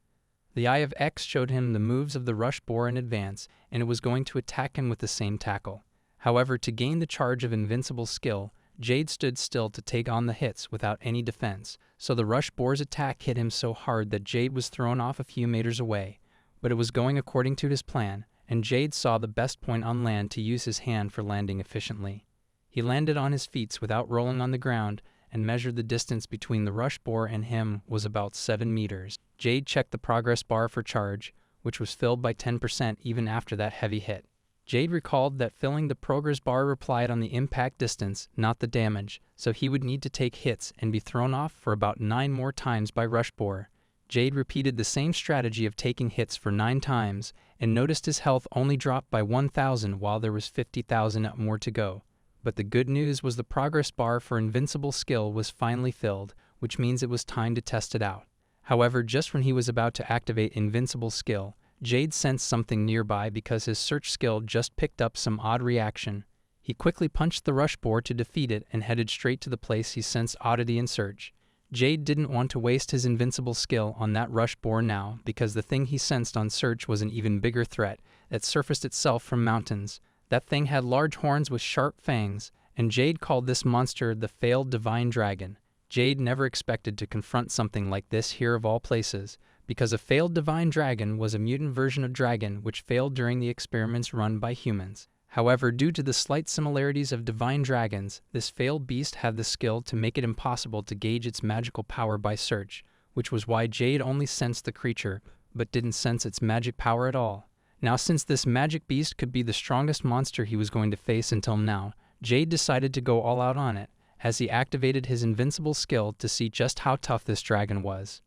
The Eye of X showed him the moves of the rush boar in advance, and it was going to attack him with the same tackle. However, to gain the charge of invincible skill, Jade stood still to take on the hits without any defense, so the rush boar's attack hit him so hard that Jade was thrown off a few meters away. But it was going according to his plan, and Jade saw the best point on land to use his hand for landing efficiently. He landed on his feet without rolling on the ground, and measured the distance between the rush boar and him was about 7 meters. Jade checked the progress bar for charge, which was filled by 10% even after that heavy hit. Jade recalled that filling the progress bar replied on the impact distance, not the damage, so he would need to take hits and be thrown off for about 9 more times by rush boar. Jade repeated the same strategy of taking hits for 9 times, and noticed his health only dropped by 1,000 while there was 50,000 more to go. But the good news was the progress bar for invincible skill was finally filled, which means it was time to test it out. However, just when he was about to activate invincible skill, Jade sensed something nearby because his search skill just picked up some odd reaction. He quickly punched the rush boar to defeat it and headed straight to the place he sensed oddity in search. Jade didn't want to waste his invincible skill on that rush boar now because the thing he sensed on search was an even bigger threat that surfaced itself from mountains. That thing had large horns with sharp fangs, and Jade called this monster the failed divine dragon. Jade never expected to confront something like this here of all places, because a failed divine dragon was a mutant version of dragon which failed during the experiments run by humans. However, due to the slight similarities of divine dragons, this failed beast had the skill to make it impossible to gauge its magical power by search, which was why Jade only sensed the creature, but didn't sense its magic power at all. Now, since this magic beast could be the strongest monster he was going to face until now, Jade decided to go all out on it, as he activated his invincible skill to see just how tough this dragon was.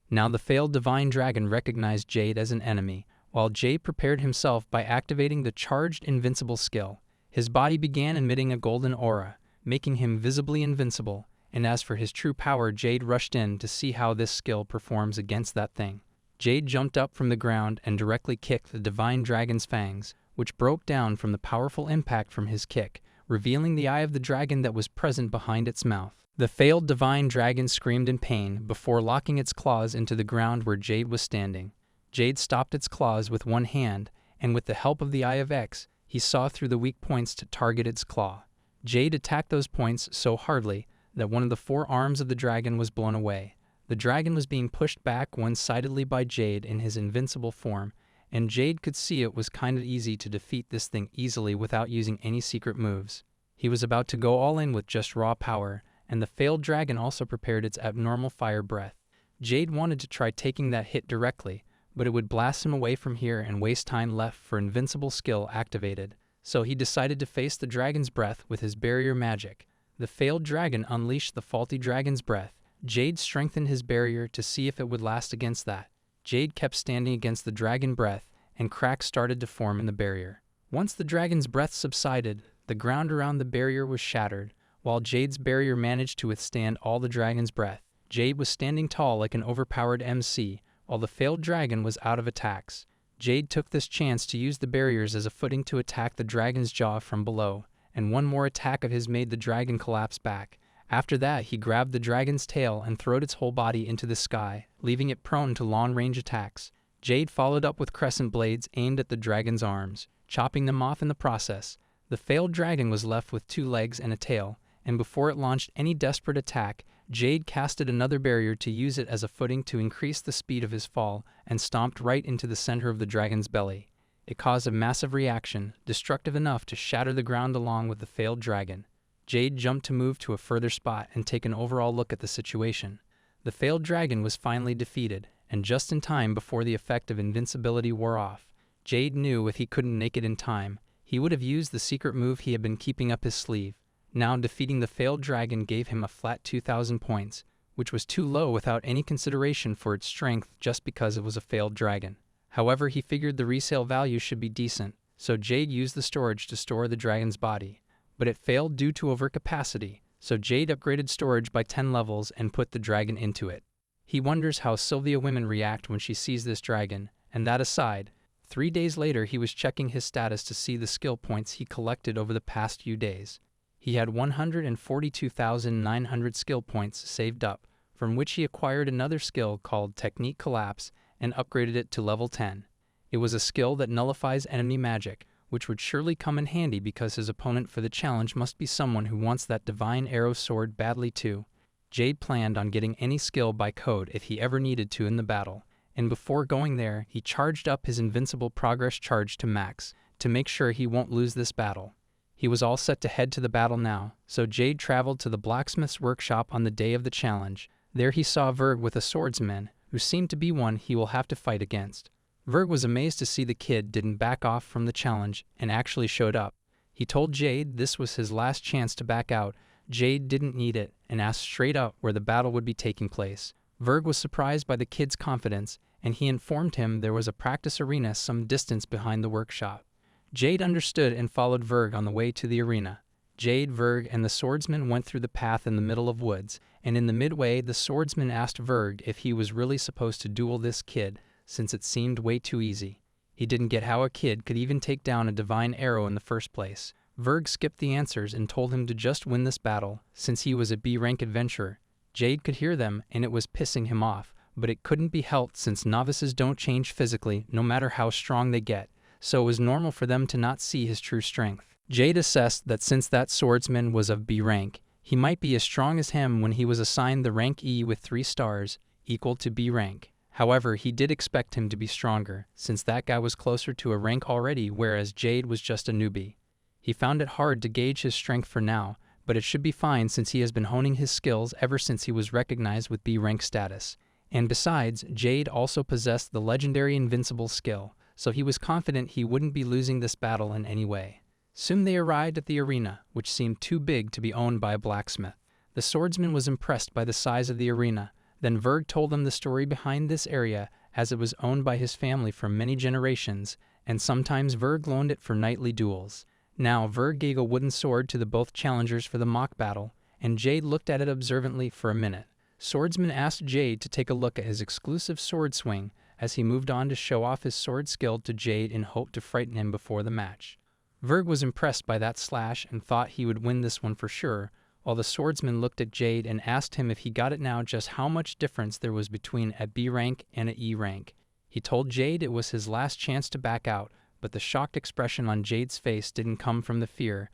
Now the failed divine dragon recognized Jade as an enemy, while Jade prepared himself by activating the charged invincible skill. His body began emitting a golden aura, making him visibly invincible, and as for his true power, Jade rushed in to see how this skill performs against that thing. Jade jumped up from the ground and directly kicked the divine dragon's fangs, which broke down from the powerful impact from his kick, revealing the eye of the dragon that was present behind its mouth. The failed divine dragon screamed in pain before locking its claws into the ground where Jade was standing. Jade stopped its claws with one hand, and with the help of the Eye of X, he saw through the weak points to target its claw. Jade attacked those points so hardly that one of the 4 arms of the dragon was blown away. The dragon was being pushed back one-sidedly by Jade in his invincible form, and Jade could see it was kinda easy to defeat this thing easily without using any secret moves. He was about to go all in with just raw power, and the failed dragon also prepared its abnormal fire breath. Jade wanted to try taking that hit directly, but it would blast him away from here and waste time left for invincible skill activated, so he decided to face the dragon's breath with his barrier magic. The failed dragon unleashed the faulty dragon's breath. Jade strengthened his barrier to see if it would last against that. Jade kept standing against the dragon breath, and cracks started to form in the barrier. Once the dragon's breath subsided, the ground around the barrier was shattered, while Jade's barrier managed to withstand all the dragon's breath. Jade was standing tall like an overpowered MC, while the failed dragon was out of attacks. Jade took this chance to use the barriers as a footing to attack the dragon's jaw from below, and one more attack of his made the dragon collapse back. After that, he grabbed the dragon's tail and throwed its whole body into the sky, leaving it prone to long-range attacks. Jade followed up with crescent blades aimed at the dragon's arms, chopping them off in the process. The failed dragon was left with 2 legs and a tail, and before it launched any desperate attack, Jade casted another barrier to use it as a footing to increase the speed of his fall and stomped right into the center of the dragon's belly. It caused a massive reaction, destructive enough to shatter the ground along with the failed dragon. Jade jumped to move to a further spot and take an overall look at the situation. The failed dragon was finally defeated, and just in time before the effect of invincibility wore off. Jade knew if he couldn't make it in time, he would have used the secret move he had been keeping up his sleeve. Now defeating the failed dragon gave him a flat 2,000 points, which was too low without any consideration for its strength just because it was a failed dragon. However, he figured the resale value should be decent, so Jade used the storage to store the dragon's body. But it failed due to overcapacity, so Jade upgraded storage by 10 levels and put the dragon into it. He wonders how Sylvia women react when she sees this dragon, and that aside, 3 days later he was checking his status to see the skill points he collected over the past few days. He had 142,900 skill points saved up, from which he acquired another skill called Technique Collapse and upgraded it to level 10. It was a skill that nullifies enemy magic, which would surely come in handy because his opponent for the challenge must be someone who wants that divine arrow sword badly too. Jade planned on getting any skill by code if he ever needed to in the battle, and before going there, he charged up his invincible progress charge to max to make sure he won't lose this battle. He was all set to head to the battle now, so Jade traveled to the blacksmith's workshop on the day of the challenge. There he saw Verg with a swordsman, who seemed to be one he will have to fight against. Verg was amazed to see the kid didn't back off from the challenge and actually showed up. He told Jade this was his last chance to back out. Jade didn't need it and asked straight up where the battle would be taking place. Verg was surprised by the kid's confidence, and he informed him there was a practice arena some distance behind the workshop. Jade understood and followed Verg on the way to the arena. Jade, Verg, and the swordsman went through the path in the middle of woods, and in the midway the swordsman asked Verg if he was really supposed to duel this kid, since it seemed way too easy. He didn't get how a kid could even take down a divine arrow in the first place. Verg skipped the answers and told him to just win this battle, since he was a B-rank adventurer. Jade could hear them, and it was pissing him off, but it couldn't be helped since novices don't change physically no matter how strong they get, so it was normal for them to not see his true strength. Jade assessed that since that swordsman was of B rank, he might be as strong as him when he was assigned the rank E with 3 stars, equal to B rank. However, he did expect him to be stronger, since that guy was closer to a rank already, whereas Jade was just a newbie. He found it hard to gauge his strength for now, but it should be fine since he has been honing his skills ever since he was recognized with B rank status. And besides, Jade also possessed the legendary invincible skill, so he was confident he wouldn't be losing this battle in any way. Soon they arrived at the arena, which seemed too big to be owned by a blacksmith. The swordsman was impressed by the size of the arena. Then Verg told them the story behind this area, as it was owned by his family for many generations, and sometimes Verg loaned it for nightly duels. Now Verg gave a wooden sword to the both challengers for the mock battle, and Jade looked at it observantly for a minute. Swordsman asked Jade to take a look at his exclusive sword swing as he moved on to show off his sword skill to Jade in hope to frighten him before the match. Verg was impressed by that slash and thought he would win this one for sure, while the swordsman looked at Jade and asked him if he got it now just how much difference there was between a B rank and a E rank. He told Jade it was his last chance to back out, but the shocked expression on Jade's face didn't come from the fear.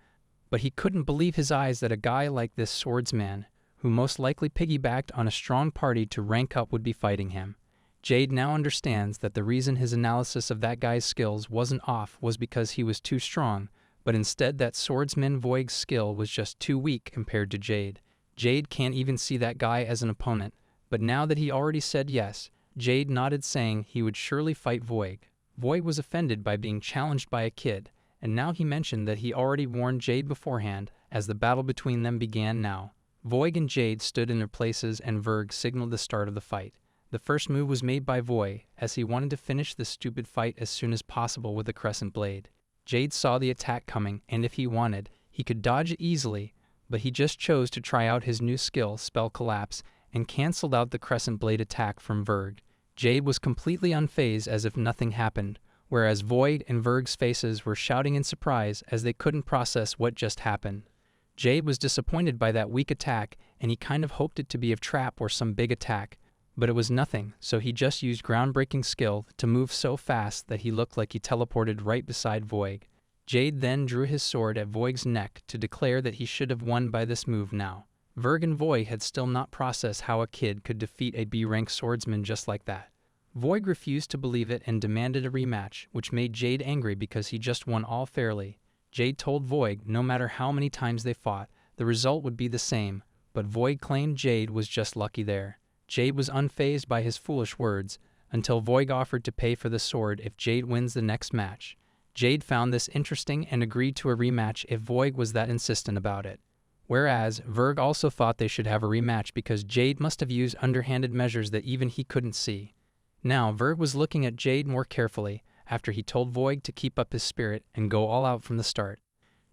But he couldn't believe his eyes that a guy like this swordsman, who most likely piggybacked on a strong party to rank up, would be fighting him. Jade now understands that the reason his analysis of that guy's skills wasn't off was because he was too strong, but instead that swordsman Voig's skill was just too weak compared to Jade. Jade can't even see that guy as an opponent, but now that he already said yes, Jade nodded saying he would surely fight Voig. Voig was offended by being challenged by a kid, and now he mentioned that he already warned Jade beforehand as the battle between them began now. Voig and Jade stood in their places and Verg signaled the start of the fight. The first move was made by Voig, as he wanted to finish this stupid fight as soon as possible with a crescent blade. Jade saw the attack coming, and if he wanted, he could dodge it easily, but he just chose to try out his new skill, Spell Collapse, and cancelled out the crescent blade attack from Verg. Jade was completely unfazed as if nothing happened, whereas Voig and Verg's faces were shouting in surprise as they couldn't process what just happened. Jade was disappointed by that weak attack, and he kind of hoped it to be a trap or some big attack, But it was nothing, so he just used groundbreaking skill to move so fast that he looked like he teleported right beside Voig. Jade then drew his sword at Voig's neck to declare that he should have won by this move now. Verg and Voig had still not processed how a kid could defeat a B-rank swordsman just like that. Voig refused to believe it and demanded a rematch, which made Jade angry because he just won all fairly. Jade told Voig no matter how many times they fought, the result would be the same, but Voig claimed Jade was just lucky there. Jade was unfazed by his foolish words, until Voig offered to pay for the sword if Jade wins the next match. Jade found this interesting and agreed to a rematch if Voig was that insistent about it. Whereas, Verg also thought they should have a rematch because Jade must have used underhanded measures that even he couldn't see. Now, Verg was looking at Jade more carefully after he told Voig to keep up his spirit and go all out from the start.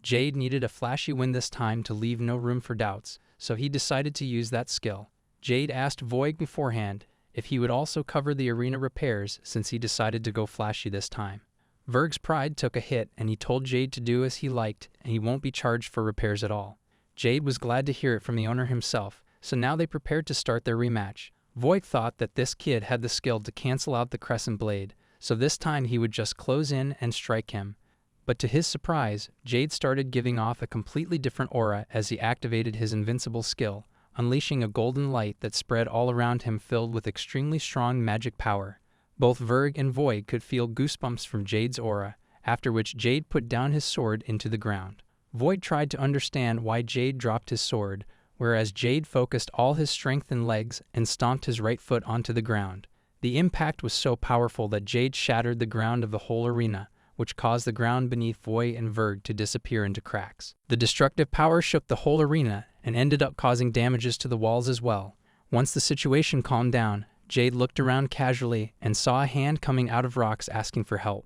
Jade needed a flashy win this time to leave no room for doubts, so he decided to use that skill. Jade asked Voig beforehand if he would also cover the arena repairs since he decided to go flashy this time. Verg's pride took a hit and he told Jade to do as he liked and he won't be charged for repairs at all. Jade was glad to hear it from the owner himself, so now they prepared to start their rematch. Voig thought that this kid had the skill to cancel out the crescent blade, so this time he would just close in and strike him. But to his surprise, Jade started giving off a completely different aura as he activated his invincible skill, unleashing a golden light that spread all around him filled with extremely strong magic power. Both Verg and Voig could feel goosebumps from Jade's aura, after which Jade put down his sword into the ground. Voig tried to understand why Jade dropped his sword, whereas Jade focused all his strength and legs and stomped his right foot onto the ground. The impact was so powerful that Jade shattered the ground of the whole arena, which caused the ground beneath Voig and Verg to disappear into cracks. The destructive power shook the whole arena and ended up causing damages to the walls as well. Once the situation calmed down, Jade looked around casually and saw a hand coming out of rocks asking for help.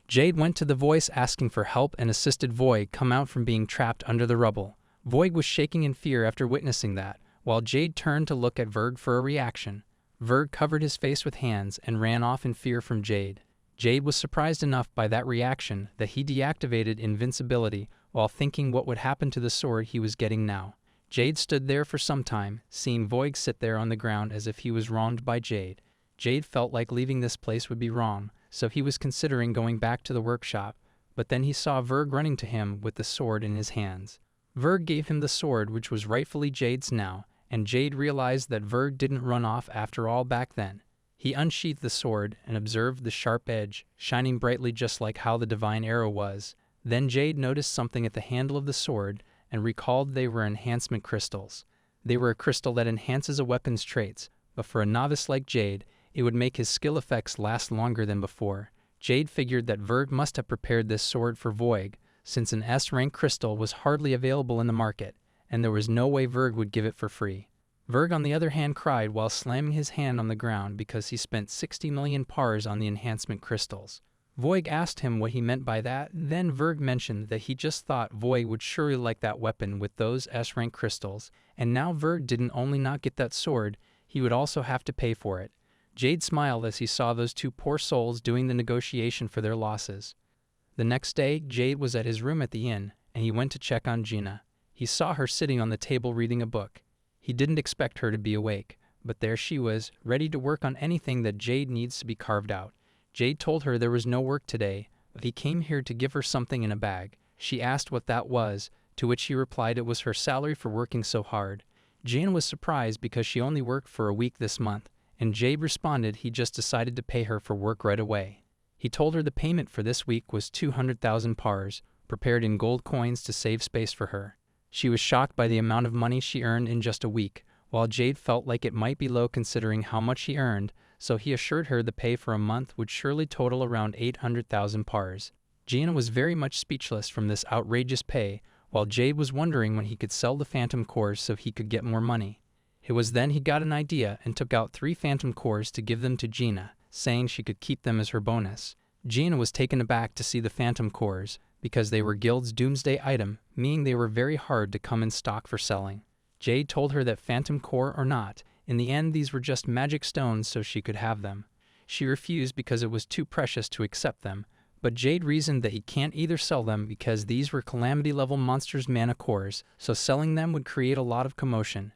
Jade went to the voice asking for help and assisted Voig come out from being trapped under the rubble. Voig was shaking in fear after witnessing that, while Jade turned to look at Verg for a reaction. Verg covered his face with hands and ran off in fear from Jade. Jade was surprised enough by that reaction that he deactivated invincibility while thinking what would happen to the sword he was getting now. Jade stood there for some time, seeing Voig sit there on the ground as if he was wronged by Jade. Jade felt like leaving this place would be wrong, so he was considering going back to the workshop, but then he saw Verg running to him with the sword in his hands. Verg gave him the sword which was rightfully Jade's now, and Jade realized that Verg didn't run off after all back then. He unsheathed the sword and observed the sharp edge, shining brightly just like how the divine arrow was. Then Jade noticed something at the handle of the sword and recalled they were enhancement crystals. They were a crystal that enhances a weapon's traits, but for a novice like Jade, it would make his skill effects last longer than before. Jade figured that Verg must have prepared this sword for Voig, since an S-rank crystal was hardly available in the market, and there was no way Verg would give it for free. Verg on the other hand cried while slamming his hand on the ground because he spent 60 million pars on the enhancement crystals. Voig asked him what he meant by that, then Verg mentioned that he just thought Voig would surely like that weapon with those S-rank crystals, and now Verg didn't only not get that sword, he would also have to pay for it. Jade smiled as he saw those two poor souls doing the negotiation for their losses. The next day, Jade was at his room at the inn, and he went to check on Gina. He saw her sitting on the table reading a book. He didn't expect her to be awake, but there she was, ready to work on anything that Jade needs to be carved out. Jade told her there was no work today, but he came here to give her something in a bag. She asked what that was, to which he replied it was her salary for working so hard. Gina was surprised because she only worked for a week this month, and Jade responded he just decided to pay her for work right away. He told her the payment for this week was 200,000 pars, prepared in gold coins to save space for her. She was shocked by the amount of money she earned in just a week, while Jade felt like it might be low considering how much she earned, so he assured her the pay for a month would surely total around 800,000 pars. Gina was very much speechless from this outrageous pay, while Jade was wondering when he could sell the phantom cores so he could get more money. It was then he got an idea and took out 3 phantom cores to give them to Gina, saying she could keep them as her bonus. Gina was taken aback to see the phantom cores, because they were Guild's doomsday item, meaning they were very hard to come in stock for selling. Jade told her that phantom core or not, in the end these were just magic stones so she could have them. She refused because it was too precious to accept them, but Jade reasoned that he can't either sell them because these were calamity level monsters' mana cores, so selling them would create a lot of commotion.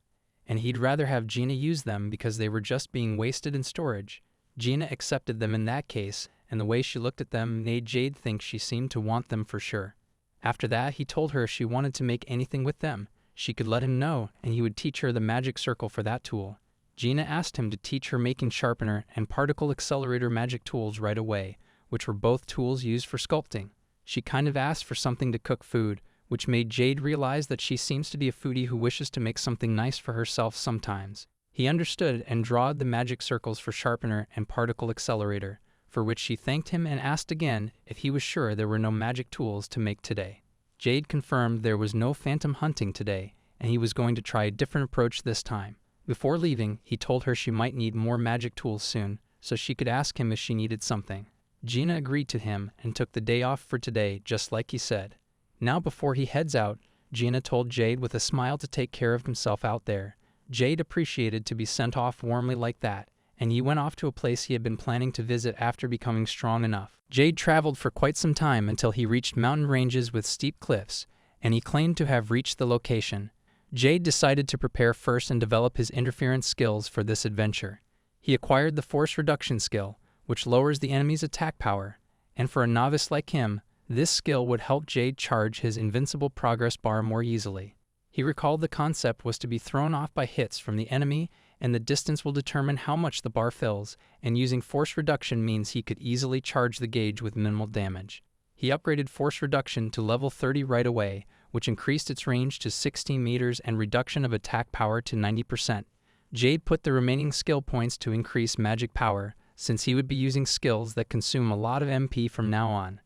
and he'd rather have Gina use them because they were just being wasted in storage. Gina accepted them in that case, and the way she looked at them made Jade think she seemed to want them for sure. After that, he told her if she wanted to make anything with them, she could let him know, and he would teach her the magic circle for that tool. Gina asked him to teach her making sharpener and particle accelerator magic tools right away, which were both tools used for sculpting. She kind of asked for something to cook food, which made Jade realize that she seems to be a foodie who wishes to make something nice for herself sometimes. He understood and drawed the magic circles for sharpener and particle accelerator, for which she thanked him and asked again if he was sure there were no magic tools to make today. Jade confirmed there was no phantom hunting today, and he was going to try a different approach this time. Before leaving, he told her she might need more magic tools soon, so she could ask him if she needed something. Gina agreed to him and took the day off for today, just like he said. Now before he heads out, Gina told Jade with a smile to take care of himself out there. Jade appreciated to be sent off warmly like that, and he went off to a place he had been planning to visit after becoming strong enough. Jade traveled for quite some time until he reached mountain ranges with steep cliffs, and he claimed to have reached the location. Jade decided to prepare first and develop his interference skills for this adventure. He acquired the force reduction skill, which lowers the enemy's attack power, and for a novice like him, this skill would help Jade charge his invincible progress bar more easily. He recalled the concept was to be thrown off by hits from the enemy, and the distance will determine how much the bar fills, and using force reduction means he could easily charge the gauge with minimal damage. He upgraded force reduction to level 30 right away, which increased its range to 16 meters and reduction of attack power to 90%. Jade put the remaining skill points to increase magic power, since he would be using skills that consume a lot of MP from now on.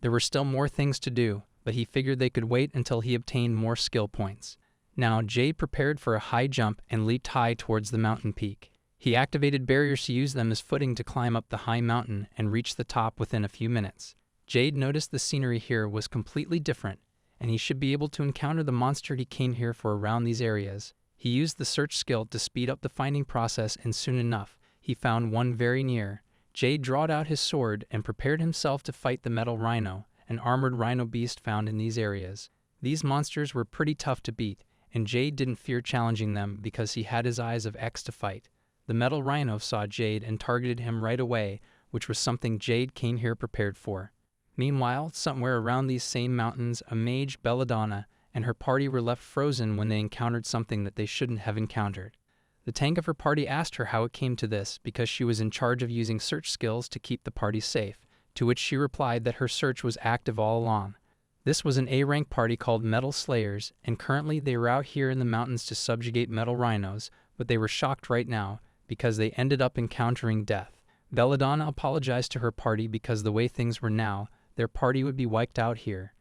There were still more things to do, but he figured they could wait until he obtained more skill points. Now, Jade prepared for a high jump and leaped high towards the mountain peak. He activated barriers to use them as footing to climb up the high mountain and reach the top within a few minutes. Jade noticed the scenery here was completely different, and he should be able to encounter the monster he came here for around these areas. He used the search skill to speed up the finding process, and soon enough, he found one very near. Jade drawed out his sword and prepared himself to fight the metal rhino, an armored rhino beast found in these areas. These monsters were pretty tough to beat, and Jade didn't fear challenging them because he had his eyes of X to fight. The metal rhino saw Jade and targeted him right away, which was something Jade came here prepared for. Meanwhile, somewhere around these same mountains, a mage, Belladonna, and her party were left frozen when they encountered something that they shouldn't have encountered. The tank of her party asked her how it came to this because she was in charge of using search skills to keep the party safe, to which she replied that her search was active all along. This was an A-rank party called Metal Slayers, and currently they were out here in the mountains to subjugate metal rhinos, but they were shocked right now because they ended up encountering death. Belladonna apologized to her party because the way things were now, their party would be wiped out here.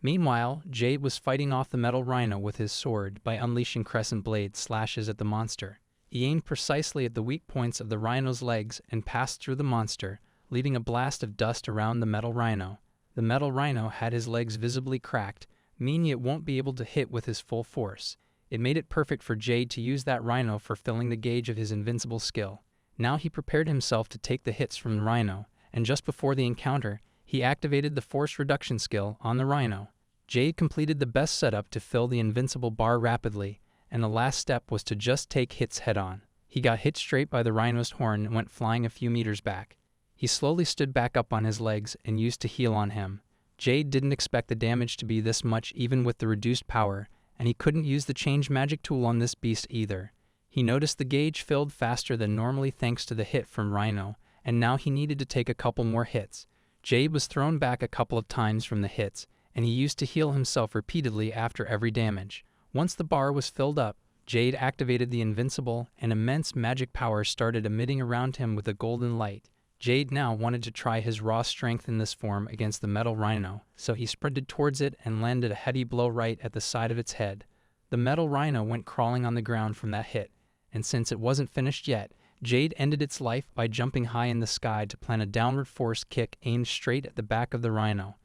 Meanwhile, Jade was fighting off the metal rhino with his sword by unleashing crescent blade slashes at the monster. He aimed precisely at the weak points of the rhino's legs and passed through the monster, leaving a blast of dust around the metal rhino. The metal rhino had his legs visibly cracked, meaning it won't be able to hit with his full force. It made it perfect for Jade to use that rhino for filling the gauge of his invincible skill. Now he prepared himself to take the hits from the rhino, and just before the encounter, he activated the force reduction skill on the rhino. Jade completed the best setup to fill the invincible bar rapidly, and the last step was to just take hits head-on. He got hit straight by the rhino's horn and went flying a few meters back. He slowly stood back up on his legs and used to heal on him. Jade didn't expect the damage to be this much even with the reduced power, and he couldn't use the change magic tool on this beast either. He noticed the gauge filled faster than normally thanks to the hit from Rhino, and now he needed to take a couple more hits. Jade was thrown back a couple of times from the hits, and he used to heal himself repeatedly after every damage. Once the bar was filled up, Jade activated the invincible, and immense magic power started emitting around him with a golden light. Jade now wanted to try his raw strength in this form against the metal rhino, so he sprinted towards it and landed a heavy blow right at the side of its head. The metal rhino went crawling on the ground from that hit, and since it wasn't finished yet, Jade ended its life by jumping high in the sky to plant a downward force kick aimed straight at the back of the rhino.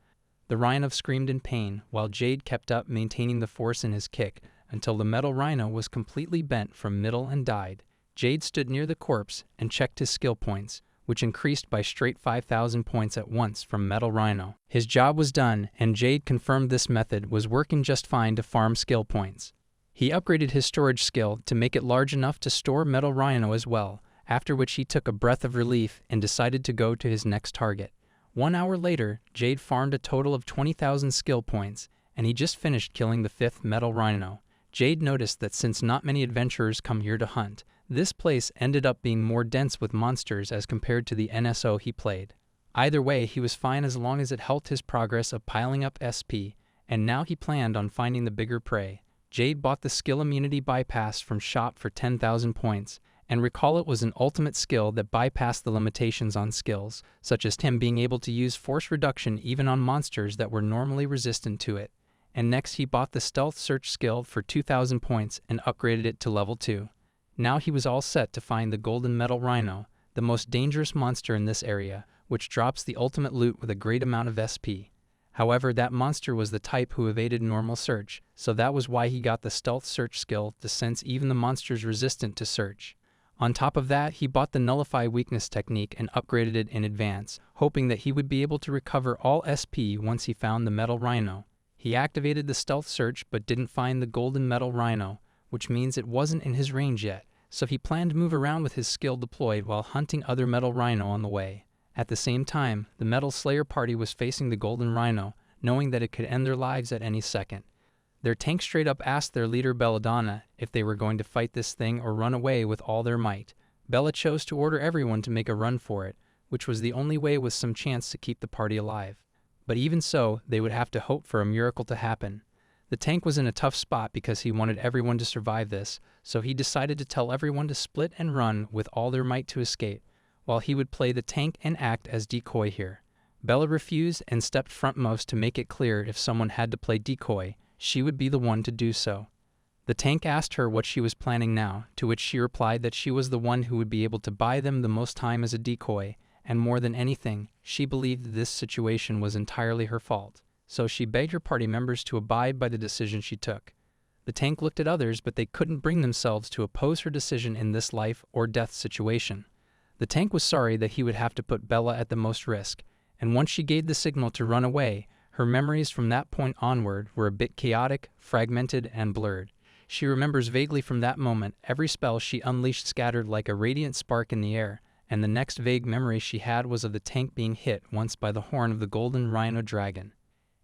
The rhino screamed in pain, while Jade kept up maintaining the force in his kick until the metal rhino was completely bent from middle and died. Jade stood near the corpse and checked his skill points, which increased by straight 5,000 points at once from metal rhino. His job was done, and Jade confirmed this method was working just fine to farm skill points. He upgraded his storage skill to make it large enough to store metal rhino as well, after which he took a breath of relief and decided to go to his next target. 1 hour later, Jade farmed a total of 20,000 skill points, and he just finished killing the 5th metal rhino. Jade noticed that since not many adventurers come here to hunt, this place ended up being more dense with monsters as compared to the NSO he played. Either way, he was fine as long as it helped his progress of piling up SP, and now he planned on finding the bigger prey. Jade bought the skill immunity bypass from shop for 10,000 points, and recall it was an ultimate skill that bypassed the limitations on skills, such as him being able to use force reduction even on monsters that were normally resistant to it. And next he bought the stealth search skill for 2,000 points and upgraded it to level 2. Now he was all set to find the golden metal rhino, the most dangerous monster in this area, which drops the ultimate loot with a great amount of SP. However, that monster was the type who evaded normal search, so that was why he got the stealth search skill to sense even the monsters resistant to search. On top of that, he bought the nullify weakness technique and upgraded it in advance, hoping that he would be able to recover all SP once he found the metal rhino. He activated the stealth search but didn't find the golden metal rhino, which means it wasn't in his range yet, so he planned to move around with his skill deployed while hunting other metal rhino on the way. At the same time, the Metal Slayer party was facing the golden rhino, knowing that it could end their lives at any second. Their tank straight up asked their leader Belladonna if they were going to fight this thing or run away with all their might. Bella chose to order everyone to make a run for it, which was the only way with some chance to keep the party alive. But even so, they would have to hope for a miracle to happen. The tank was in a tough spot because he wanted everyone to survive this, so he decided to tell everyone to split and run with all their might to escape, while he would play the tank and act as decoy here. Bella refused and stepped frontmost to make it clear if someone had to play decoy, she would be the one to do so. The tank asked her what she was planning now, to which she replied that she was the one who would be able to buy them the most time as a decoy, and more than anything, she believed that this situation was entirely her fault, so she begged her party members to abide by the decision she took. The tank looked at others, but they couldn't bring themselves to oppose her decision in this life or death situation. The tank was sorry that he would have to put Bella at the most risk, and once she gave the signal to run away, her memories from that point onward were a bit chaotic, fragmented, and blurred. She remembers vaguely from that moment every spell she unleashed scattered like a radiant spark in the air, and the next vague memory she had was of the tank being hit once by the horn of the golden rhino dragon.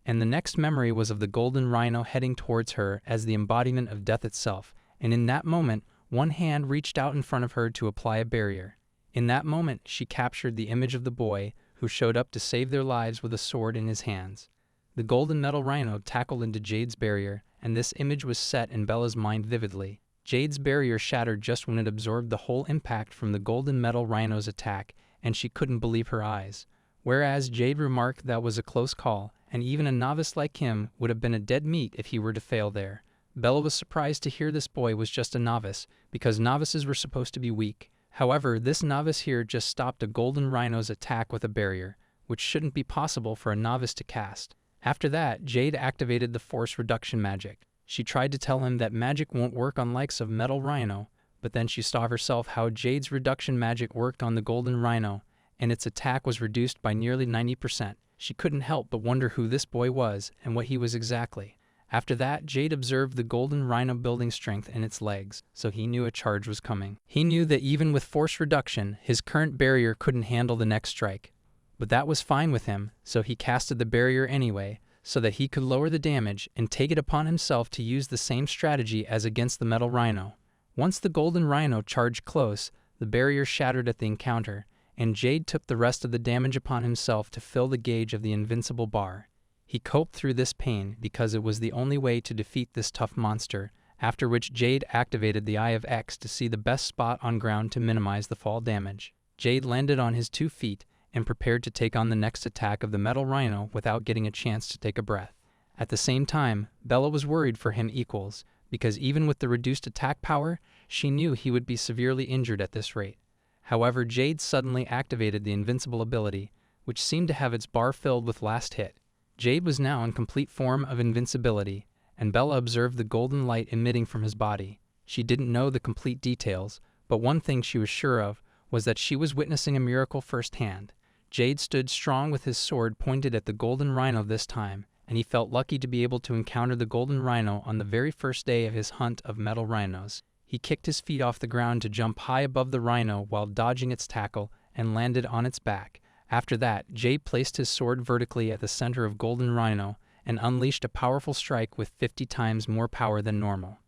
And the next memory was of the golden rhino heading towards her as the embodiment of death itself, and in that moment, one hand reached out in front of her to apply a barrier. In that moment, she captured the image of the boy who showed up to save their lives with a sword in his hands. The golden metal rhino tackled into Jade's barrier, and this image was set in Bella's mind vividly. Jade's barrier shattered just when it absorbed the whole impact from the golden metal rhino's attack, and she couldn't believe her eyes. Whereas Jade remarked that was a close call, and even a novice like him would have been a dead meat if he were to fail there. Bella was surprised to hear this boy was just a novice, because novices were supposed to be weak. However, this novice here just stopped a golden rhino's attack with a barrier, which shouldn't be possible for a novice to cast. After that, Jade activated the force reduction magic. She tried to tell him that magic won't work on likes of metal rhino, but then she saw herself how Jade's reduction magic worked on the golden rhino, and its attack was reduced by nearly 90%. She couldn't help but wonder who this boy was and what he was exactly. After that, Jade observed the golden rhino building strength in its legs, so he knew a charge was coming. He knew that even with force reduction, his current barrier couldn't handle the next strike. But that was fine with him, so he casted the barrier anyway, so that he could lower the damage and take it upon himself to use the same strategy as against the metal rhino. Once the golden rhino charged close, the barrier shattered at the encounter, and Jade took the rest of the damage upon himself to fill the gauge of the invincible bar. He coped through this pain because it was the only way to defeat this tough monster, after which Jade activated the Eye of X to see the best spot on ground to minimize the fall damage. Jade landed on his 2 feet and prepared to take on the next attack of the metal rhino without getting a chance to take a breath. At the same time, Bella was worried for him equals, because even with the reduced attack power, she knew he would be severely injured at this rate. However, Jade suddenly activated the invincible ability, which seemed to have its bar filled with last hit. Jade was now in complete form of invincibility, and Bella observed the golden light emitting from his body. She didn't know the complete details, but one thing she was sure of was that she was witnessing a miracle firsthand. Jade stood strong with his sword pointed at the golden rhino this time, and he felt lucky to be able to encounter the golden rhino on the very first day of his hunt of metal rhinos. He kicked his feet off the ground to jump high above the rhino while dodging its tackle and landed on its back. After that, Jade placed his sword vertically at the center of golden rhino and unleashed a powerful strike with 50 times more power than normal.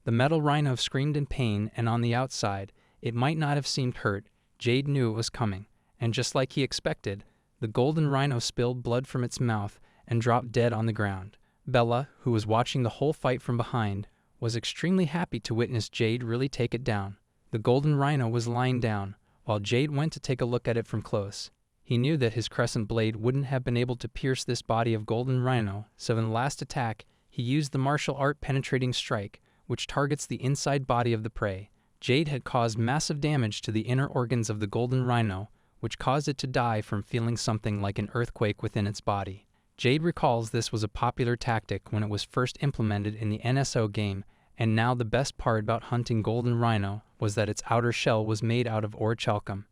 The metal rhino screamed in pain, and on the outside, it might not have seemed hurt. Jade knew it was coming, and just like he expected, the golden rhino spilled blood from its mouth and dropped dead on the ground. Bella, who was watching the whole fight from behind, was extremely happy to witness Jade really take it down. The golden rhino was lying down, while Jade went to take a look at it from close. He knew that his crescent blade wouldn't have been able to pierce this body of golden rhino, so in the last attack, he used the martial art penetrating strike, which targets the inside body of the prey. Jade had caused massive damage to the inner organs of the golden rhino, which caused it to die from feeling something like an earthquake within its body. Jade recalls this was a popular tactic when it was first implemented in the NSO game, and now the best part about hunting golden rhino was that its outer shell was made out of orichalcum.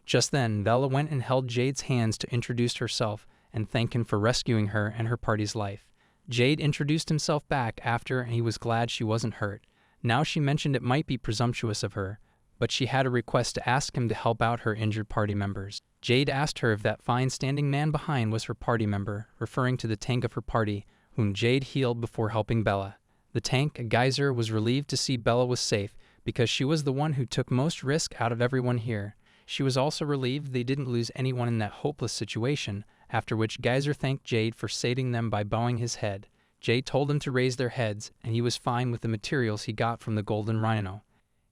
Just then, Bella went and held Jade's hands to introduce herself and thank him for rescuing her and her party's life. Jade introduced himself back after, and he was glad she wasn't hurt. Now she mentioned it might be presumptuous of her, but she had a request to ask him to help out her injured party members. Jade asked her if that fine standing man behind was her party member, referring to the tank of her party, whom Jade healed before helping Bella. The tank, a geyser, was relieved to see Bella was safe because she was the one who took most risk out of everyone here. She was also relieved they didn't lose anyone in that hopeless situation, after which Geyser thanked Jade for saving them by bowing his head. Jade told him to raise their heads, and he was fine with the materials he got from the golden rhino.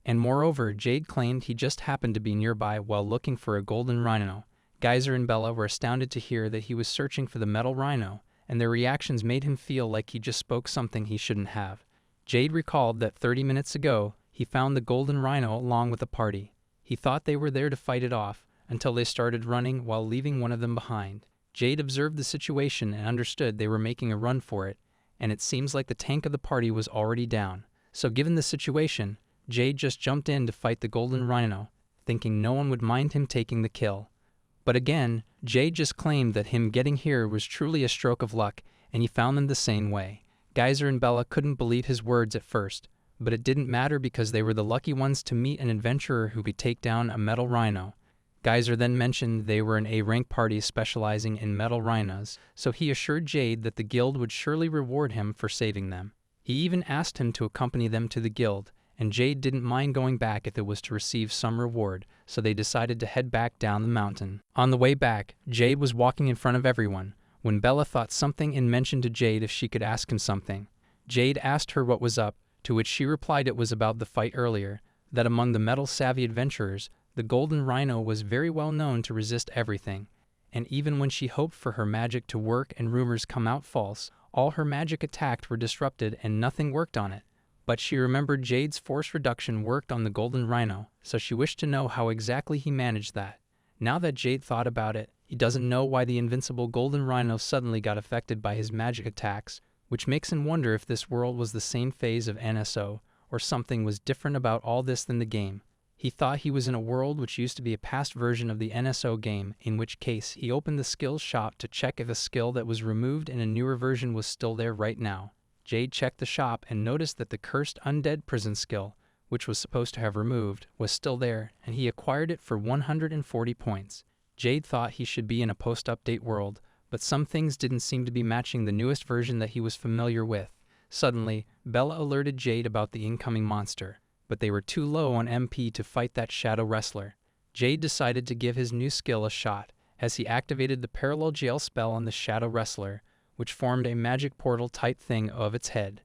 And moreover, Jade claimed he just happened to be nearby while looking for a golden rhino. Geyser and Bella were astounded to hear that he was searching for the metal rhino, and their reactions made him feel like he just spoke something he shouldn't have. Jade recalled that 30 minutes ago, he found the golden rhino along with the party. He thought they were there to fight it off, until they started running while leaving one of them behind. Jade observed the situation and understood they were making a run for it, and it seems like the tank of the party was already down. So given the situation, Jade just jumped in to fight the golden rhino, thinking no one would mind him taking the kill. But again, Jade just claimed that him getting here was truly a stroke of luck, and he found them the same way. Geyser and Bella couldn't believe his words at first, but it didn't matter because they were the lucky ones to meet an adventurer who could take down a metal rhino. Geyser then mentioned they were an A-rank party specializing in metal rhinos, so he assured Jade that the guild would surely reward him for saving them. He even asked him to accompany them to the guild, and Jade didn't mind going back if it was to receive some reward, so they decided to head back down the mountain. On the way back, Jade was walking in front of everyone, when Bella thought something and mentioned to Jade if she could ask him something. Jade asked her what was up, to which she replied it was about the fight earlier, that among the metal-savvy adventurers, the golden rhino was very well known to resist everything, and even when she hoped for her magic to work and rumors come out false, all her magic attacks were disrupted and nothing worked on it. But she remembered Jade's force reduction worked on the golden rhino, so she wished to know how exactly he managed that. Now that Jade thought about it, he doesn't know why the invincible golden rhino suddenly got affected by his magic attacks, which makes him wonder if this world was the same phase of NSO, or something was different about all this than the game. He thought he was in a world which used to be a past version of the NSO game, in which case he opened the skills shop to check if a skill that was removed in a newer version was still there right now. Jade checked the shop and noticed that the cursed undead prison skill, which was supposed to have removed, was still there, and he acquired it for 140 points. Jade thought he should be in a post-update world, but some things didn't seem to be matching the newest version that he was familiar with. Suddenly, Bella alerted Jade about the incoming monster, but they were too low on MP to fight that shadow wrestler. Jade decided to give his new skill a shot, as he activated the parallel jail spell on the shadow wrestler, which formed a magic portal-type thing of its head.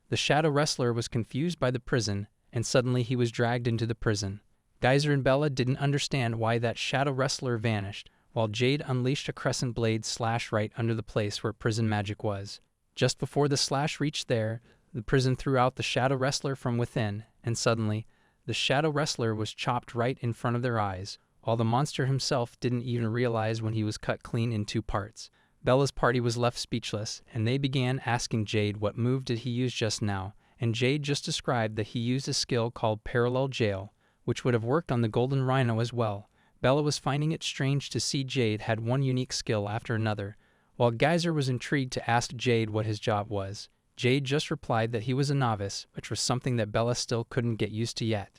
The shadow wrestler was confused by the prison, and suddenly he was dragged into the prison. Geyser and Bella didn't understand why that shadow wrestler vanished, while Jade unleashed a crescent blade slash right under the place where prison magic was. Just before the slash reached there, the prison threw out the shadow wrestler from within, and suddenly, the shadow wrestler was chopped right in front of their eyes, while the monster himself didn't even realize when he was cut clean in two parts. Bella's party was left speechless, and they began asking Jade what move did he use just now, and Jade just described that he used a skill called Parallel Jail, which would have worked on the golden rhino as well. Bella was finding it strange to see Jade had one unique skill after another, While Geyser was intrigued to ask Jade what his job was, Jade just replied that he was a novice, which was something that Bella still couldn't get used to yet.